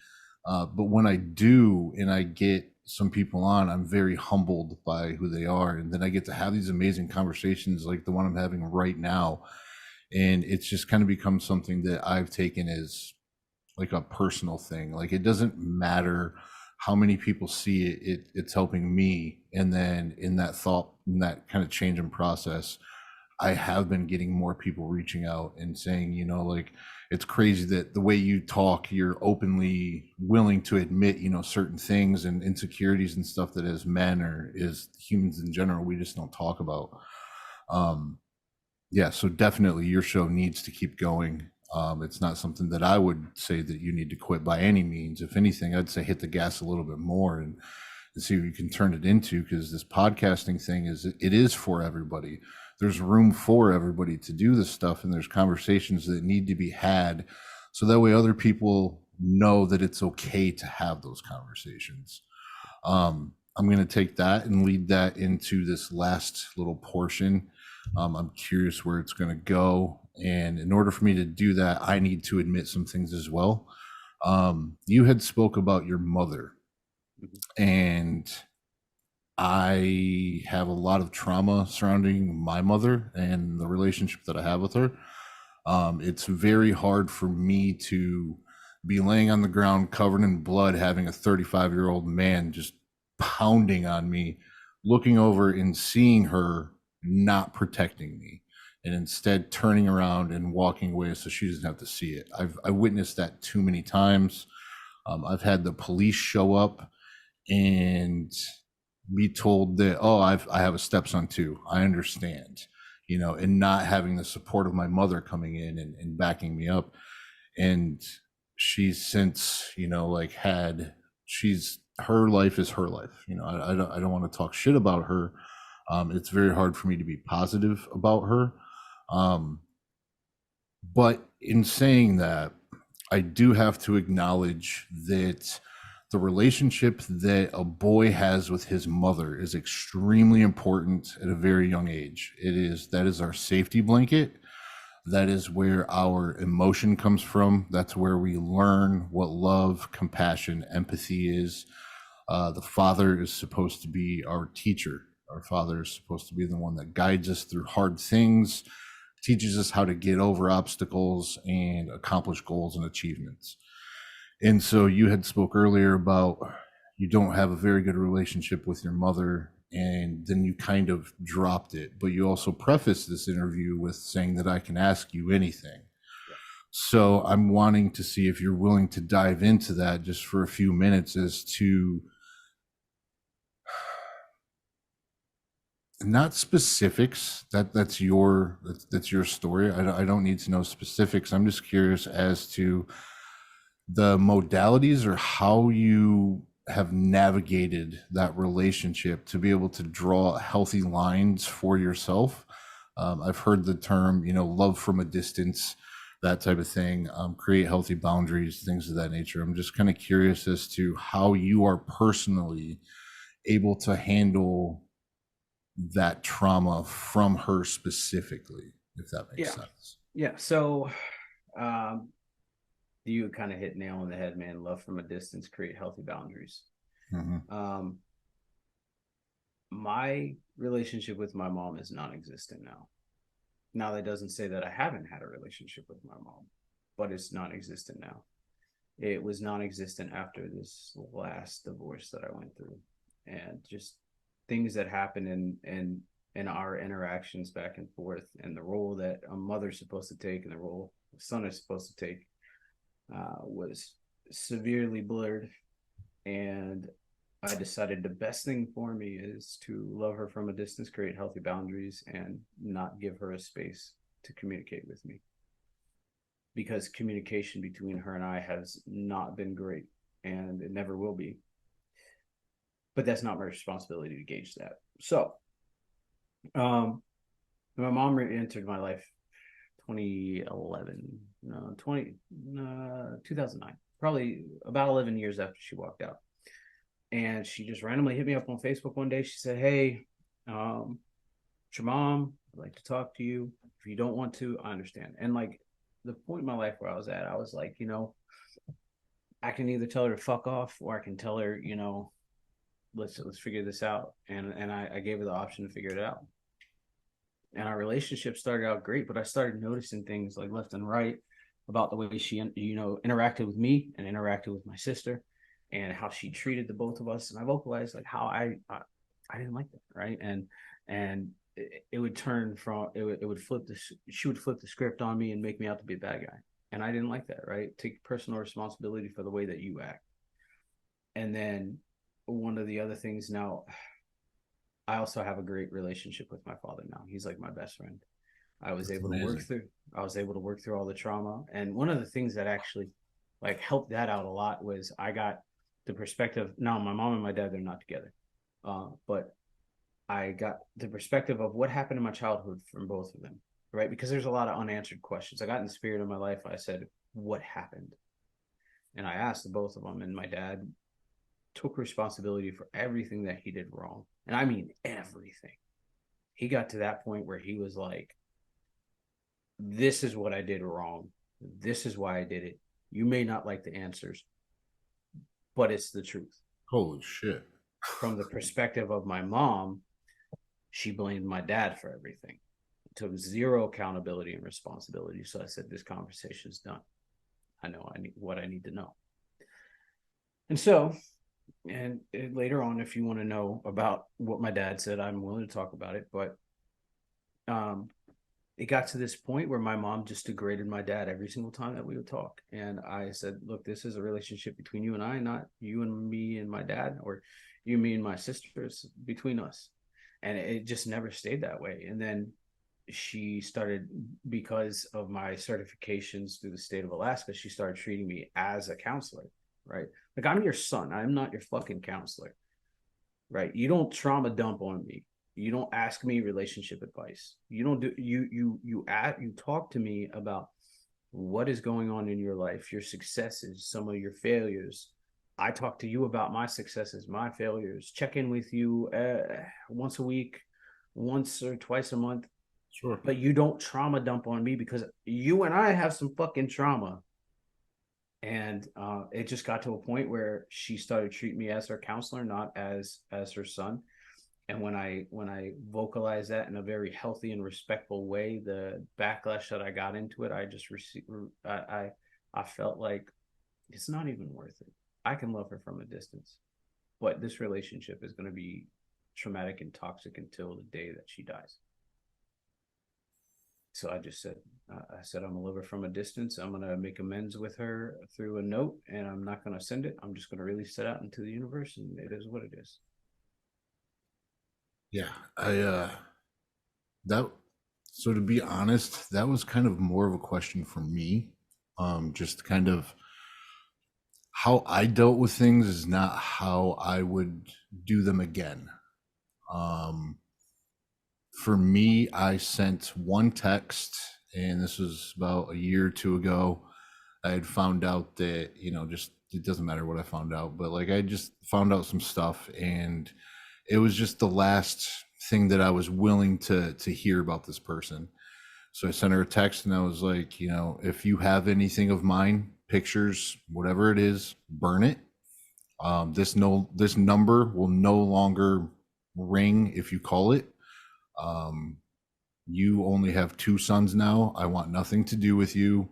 But when I do, and I get some people on, I'm very humbled by who they are, and then I get to have these amazing conversations like the one I'm having right now. And it's just kind of become something that I've taken as like a personal thing. Like it doesn't matter how many people see it's helping me. And then in that kind of change in process, I have been getting more people reaching out and saying, like, it's crazy that the way you talk, you're openly willing to admit, certain things and insecurities and stuff that as men or as humans in general, we just don't talk about. Yeah, so definitely your show needs to keep going. It's not something that I would say that you need to quit by any means. If anything, I'd say hit the gas a little bit more and see what you can turn it into, because this podcasting thing it is for everybody. There's room for everybody to do this stuff, and there's conversations that need to be had so that way other people know that it's okay to have those conversations. I'm going to take that and lead that into this last little portion. I'm curious where it's going to go. And in order for me to do that, I need to admit some things as well. You had spoke about your mother, and I have a lot of trauma surrounding my mother and the relationship that I have with her. It's very hard for me to be laying on the ground covered in blood, having a 35-year-old man just pounding on me, looking over and seeing her not protecting me, and instead turning around and walking away so she doesn't have to see it. I witnessed that too many times. I've had the police show up and be told that, oh, I have a stepson too. I understand, and not having the support of my mother coming in and backing me up. And she's since, her life is her life. I don't want to talk shit about her. It's very hard for me to be positive about her. But in saying that, I do have to acknowledge that the relationship that a boy has with his mother is extremely important at a very young age. That is our safety blanket. That is where our emotion comes from. That's where we learn what love, compassion, empathy is. The father is supposed to be our teacher. Our father is supposed to be the one that guides us through hard things, teaches us how to get over obstacles and accomplish goals and achievements. And so you had spoke earlier about you don't have a very good relationship with your mother, and then you kind of dropped it. But you also prefaced this interview with saying that I can ask you anything. So I'm wanting to see if you're willing to dive into that just for a few minutes as to not specifics. That's your story. I don't need to know specifics. I'm just curious as to the modalities or how you have navigated that relationship to be able to draw healthy lines for yourself. I've heard the term, love from a distance, that type of thing, create healthy boundaries, things of that nature. I'm just kind of curious as to how you are personally able to handle that trauma from her specifically, if that makes Yeah. sense. Yeah. So um, you kind of hit nail on the head, man. Love from a distance, create healthy boundaries. Mm-hmm. Um, my relationship with my mom is non-existent now. Now that doesn't say that I haven't had a relationship with my mom, but it's non-existent now. It was non-existent after this last divorce that I went through, and just things that happened in our interactions back and forth, and the role that a mother's supposed to take and the role a son is supposed to take was severely blurred. And I decided the best thing for me is to love her from a distance, create healthy boundaries, and not give her a space to communicate with me, because communication between her and I has not been great, and it never will be. But that's not my responsibility to gauge that. So, um, my mom entered my life 2011, no, 2009, probably about 11 years after she walked out. And she just randomly hit me up on Facebook one day. She said, "Hey, it's your mom. I'd like to talk to you. If you don't want to, I understand." And like the point in my life where I was at, I was like, I can either tell her to fuck off, or I can tell her, let's figure this out. And I gave her the option to figure it out. And our relationship started out great, but I started noticing things like left and right about the way she, interacted with me and interacted with my sister, and how she treated the both of us. And I vocalized like how I didn't like that, right? And it would turn from it would flip the she would flip the script on me and make me out to be a bad guy, and I didn't like that, right? Take personal responsibility for the way that you act. And then one of the other things now, I also have a great relationship with my father now. He's like my best friend. I was That's able to work amazing. through I was able to work through all the trauma. And one of the things that actually like helped that out a lot was I got the perspective. Now my mom and my dad, they're not together. But I got the perspective of what happened in my childhood from both of them, right? Because there's a lot of unanswered questions. I got in the spirit of my life. I said, what happened? And I asked the both of them, and my dad took responsibility for everything that he did wrong. And I mean everything. He got to that point where he was like, this is what I did wrong. This is why I did it. You may not like the answers, but it's the truth. Holy shit. From the perspective of my mom, she blamed my dad for everything, took zero accountability and responsibility. So I said, this conversation is done. I know I need what I need to know. And so, and later on, if you want to know about what my dad said, I'm willing to talk about it. But um, it got to this point where my mom just degraded my dad every single time that we would talk. And I said, look, this is a relationship between you and I, not you and me and my dad, or you, me, and my sisters, between us. And it just never stayed that way. And then she started, because of my certifications through the state of Alaska, she started treating me as a counselor, right? Like, I'm your son. I'm not your fucking counselor, right? You don't trauma dump on me. You don't ask me relationship advice. You don't do you talk to me about what is going on in your life, your successes, some of your failures. I talk to you about my successes, my failures, check in with you once a week, once or twice a month. Sure. But you don't trauma dump on me, because you and I have some fucking trauma. And it just got to a point where she started treating me as her counselor, not as her son. And when I vocalized that in a very healthy and respectful way, the backlash that I got into it, I just received. I felt like it's not even worth it. I can love her from a distance, but this relationship is going to be traumatic and toxic until the day that she dies. So I said, I'm a lover from a distance. I'm going to make amends with her through a note, and I'm not going to send it. I'm just going to release it out into the universe, and it is what it is. Yeah, that so to be honest, that was kind of more of a question for me. Just kind of how I dealt with things is not how I would do them again. Um, for me, I sent one text, and this was about a year or two ago. I had found out that, just it doesn't matter what I found out, but like I just found out some stuff, and it was just the last thing that I was willing to hear about this person. So I sent her a text and I was like, if you have anything of mine, pictures, whatever it is, burn it. This number will no longer ring if you call it. Um, you only have two sons now. I want nothing to do with you.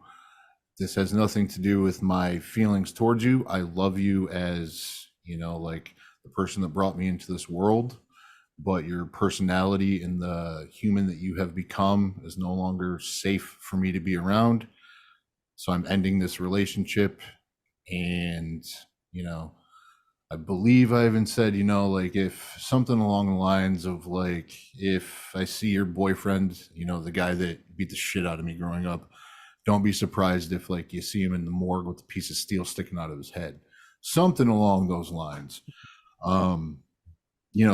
This has nothing to do with my feelings towards you. I love you as, like the person that brought me into this world, but your personality and the human that you have become is no longer safe for me to be around. So I'm ending this relationship. And, you know, I believe I even said, like if something along the lines of like, if I see your boyfriend, the guy that beat the shit out of me growing up, don't be surprised if like you see him in the morgue with a piece of steel sticking out of his head. Something along those lines. Um,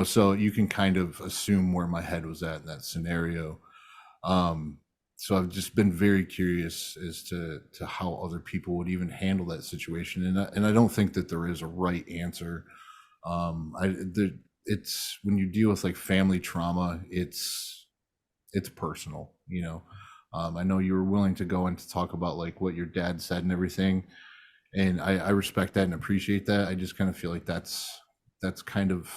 so you can kind of assume where my head was at in that scenario. Um, so I've just been very curious as to how other people would even handle that situation, and I don't think that there is a right answer. It's when you deal with like family trauma, it's personal. I know you were willing to go in to talk about like what your dad said and everything, and I respect that and appreciate that. I just kind of feel like that's kind of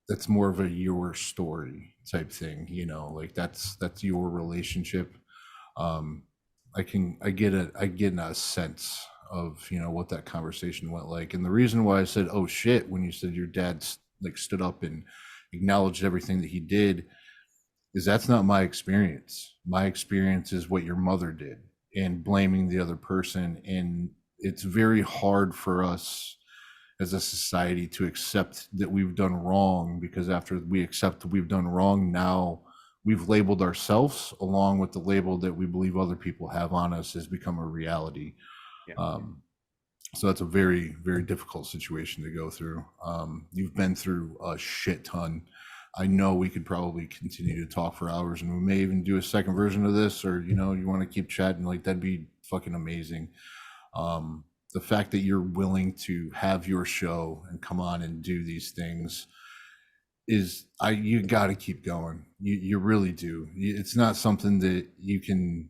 that's more of a your story type thing, like that's your relationship. um I get a sense of what that conversation went like, and the reason why I said oh shit when you said your dad like stood up and acknowledged everything that he did is that's not my experience. My experience is what your mother did and blaming the other person, and it's very hard for us as a society to accept that we've done wrong, because after we accept that we've done wrong, now we've labeled ourselves along with the label that we believe other people have on us has become a reality. Yeah. So that's a very very difficult situation to go through. You've been through a shit ton. I know we could probably continue to talk for hours, and we may even do a second version of this, or you want to keep chatting, like that'd be fucking amazing. The fact that you're willing to have your show and come on and do these things is you got to keep going. You really do. It's not something that you can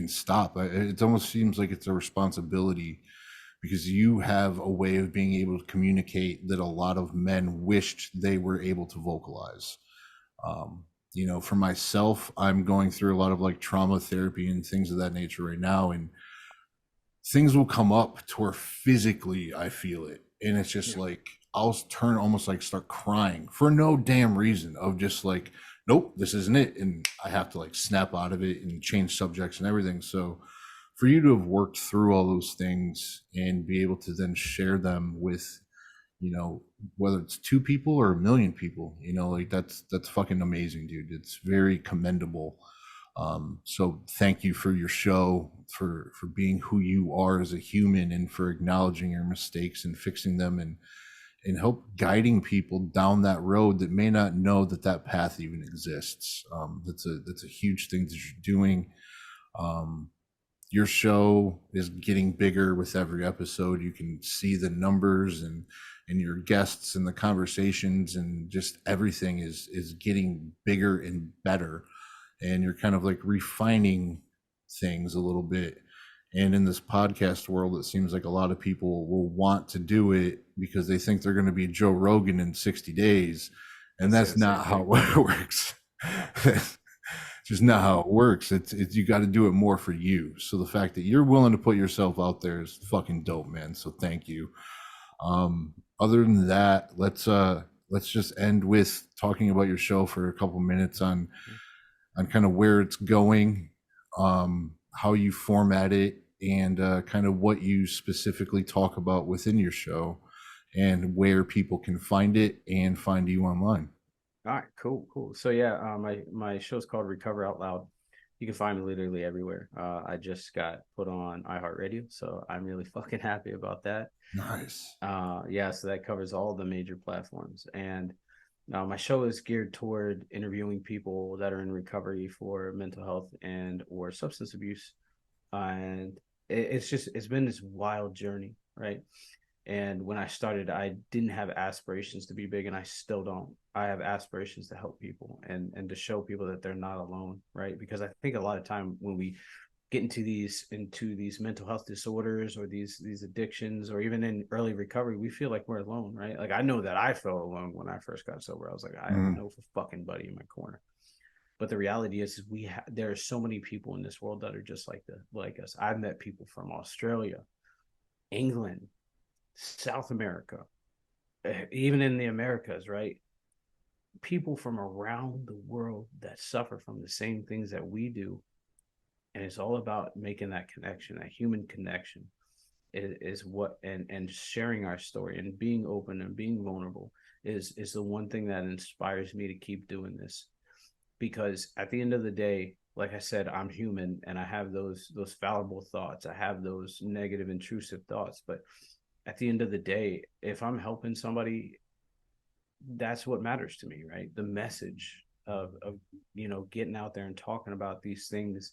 stop. It almost seems like it's a responsibility, because you have a way of being able to communicate that a lot of men wished they were able to vocalize. For myself, I'm going through a lot of like trauma therapy and things of that nature right now, and things will come up to where physically I feel it. And it's just Yeah. like I'll turn almost like start crying for no damn reason of just like, nope, this isn't it. And I have to like snap out of it and change subjects and everything. So for you to have worked through all those things and be able to then share them with, whether it's two people or a million people, like that's fucking amazing, dude. It's very commendable. So thank you for your show, for being who you are as a human, and for acknowledging your mistakes and fixing them, and help guiding people down that road that may not know that that path even exists. That's a huge thing that you're doing. Um, your show is getting bigger with every episode. You can see the numbers and your guests and the conversations, and just everything is getting bigger and better, and you're kind of like refining things a little bit. And in this podcast world, it seems like a lot of people will want to do it because they think they're going to be Joe Rogan in 60 days. And Say that's the same not how thing. it works. It's just not how it works. It's you got to do it more for you. So the fact that you're willing to put yourself out there is fucking dope, man. So thank you. Other than that, let's just end with talking about your show for a couple minutes on on kind of where it's going, how you format it, and kind of what you specifically talk about within your show, and where people can find it and find you online. All right, cool, cool. So yeah, my show's called Recover Out Loud. You can find me literally everywhere. I just got put on iHeartRadio, so I'm really fucking happy about that. Nice. Yeah, so that covers all the major platforms, and my show is geared toward interviewing people that are in recovery for mental health and or substance abuse, and it's been this wild journey, right? And when I started, I didn't have aspirations to be big, and I still don't. I have aspirations to help people and to show people that they're not alone, right? Because I think a lot of time when we get into these mental health disorders or these addictions or even in early recovery, we feel like we're alone, right? Like I know that I felt alone when I first got sober. I was like, I have Mm. no fucking buddy in my corner. But the reality is there are so many people in this world that are just like us. I've met people from Australia, England, South America, even in the Americas, right? People from around the world that suffer from the same things that we do. And it's all about making that connection, that human connection is what, and sharing our story and being open and being vulnerable is the one thing that inspires me to keep doing this. Because at the end of the day, like I said, I'm human and I have those fallible thoughts. I have those negative intrusive thoughts, but at the end of the day, if I'm helping somebody, that's what matters to me, right? The message of getting out there and talking about these things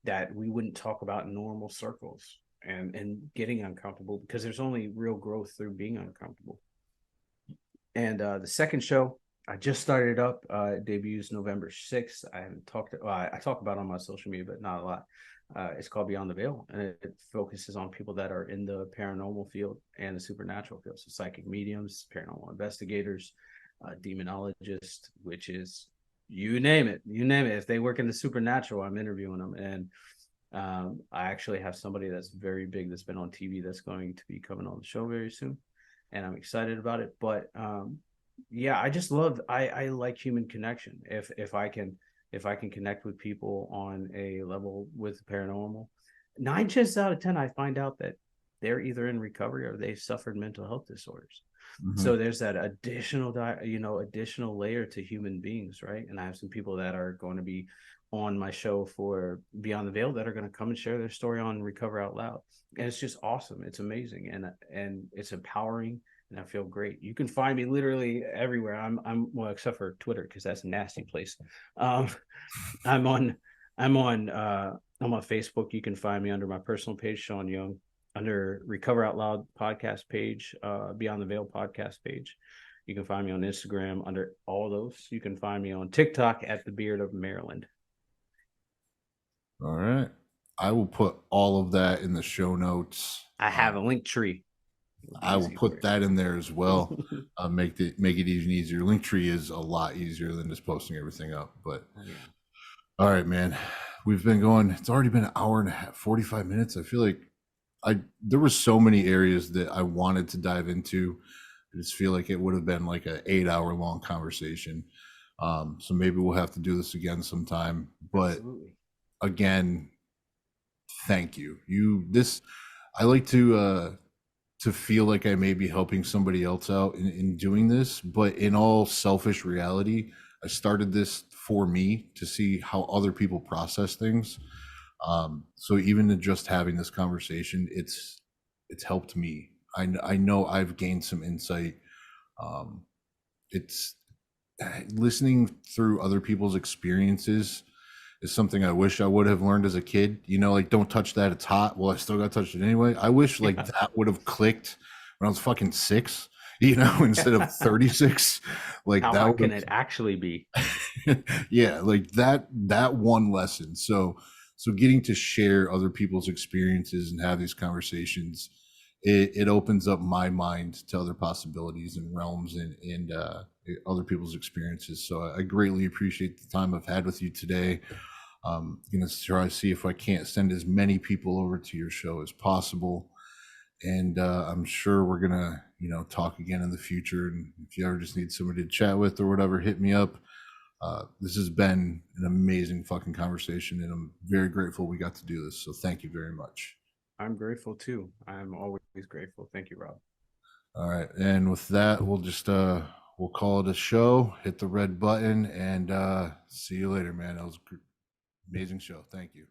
that we wouldn't talk about in normal circles, and getting uncomfortable, because there's only real growth through being uncomfortable. And the second show, I just started up. It debuts November 6th. I haven't talked. I talk about it on my social media, but not a lot. It's called Beyond the Veil, and it focuses on people that are in the paranormal field and the supernatural field. So psychic mediums, paranormal investigators, demonologists, witches, you name it. You name it. If they work in the supernatural, I'm interviewing them. And I actually have somebody that's very big that's been on TV that's going to be coming on the show very soon, and I'm excited about it. But yeah, I just love. I like human connection. If I can connect with people on a level with paranormal, 9 chances out of 10, I find out that they're either in recovery or they suffered mental health disorders. Mm-hmm. So there's that additional layer to human beings, right? And I have some people that are going to be on my show for Beyond the Veil that are going to come and share their story on Recover Out Loud, and it's just awesome. It's amazing, and it's empowering, and I feel great. You can find me literally everywhere. I'm well, except for Twitter, because that's a nasty place. Um, I'm on I'm on Facebook. You can find me under my personal page, Sean Young, under Recover Out Loud podcast page, Beyond the Veil podcast page. You can find me on Instagram under all those. You can find me on TikTok at the Beard of Maryland. All right. I will put all of that in the show notes. I have a link tree. I will put that in there as well. Make it even easier. Linktree is a lot easier than just posting everything up. But Yeah. all right, man. We've been going. It's already been an hour and a half, 45 minutes. I feel like there were so many areas that I wanted to dive into. I just feel like it would have been like an 8 hour long conversation. So maybe we'll have to do this again sometime. But Absolutely. again, thank you. I like to feel like I may be helping somebody else out in doing this, but in all selfish reality, I started this for me to see how other people process things. So even in just having this conversation, it's helped me. I know I've gained some insight. It's listening through other people's experiences is something I wish I would have learned as a kid. Like, don't touch that, it's hot. Well, I still got touched it anyway. I wish like that would have clicked when I was fucking 6, instead of 36. Like How that hot would can it actually be? yeah, like that one lesson. So getting to share other people's experiences and have these conversations, it opens up my mind to other possibilities and realms and other people's experiences. So I greatly appreciate the time I've had with you today. Gonna try to see if I can't send as many people over to your show as possible, and I'm sure we're gonna talk again in the future. And if you ever just need somebody to chat with or whatever, hit me up. This has been an amazing fucking conversation, and I'm very grateful we got to do this. So thank you very much. I'm grateful too. I'm always grateful. Thank you, Rob. All right, and with that, we'll call it a show. Hit the red button, and see you later, man. That was an amazing show. Thank you.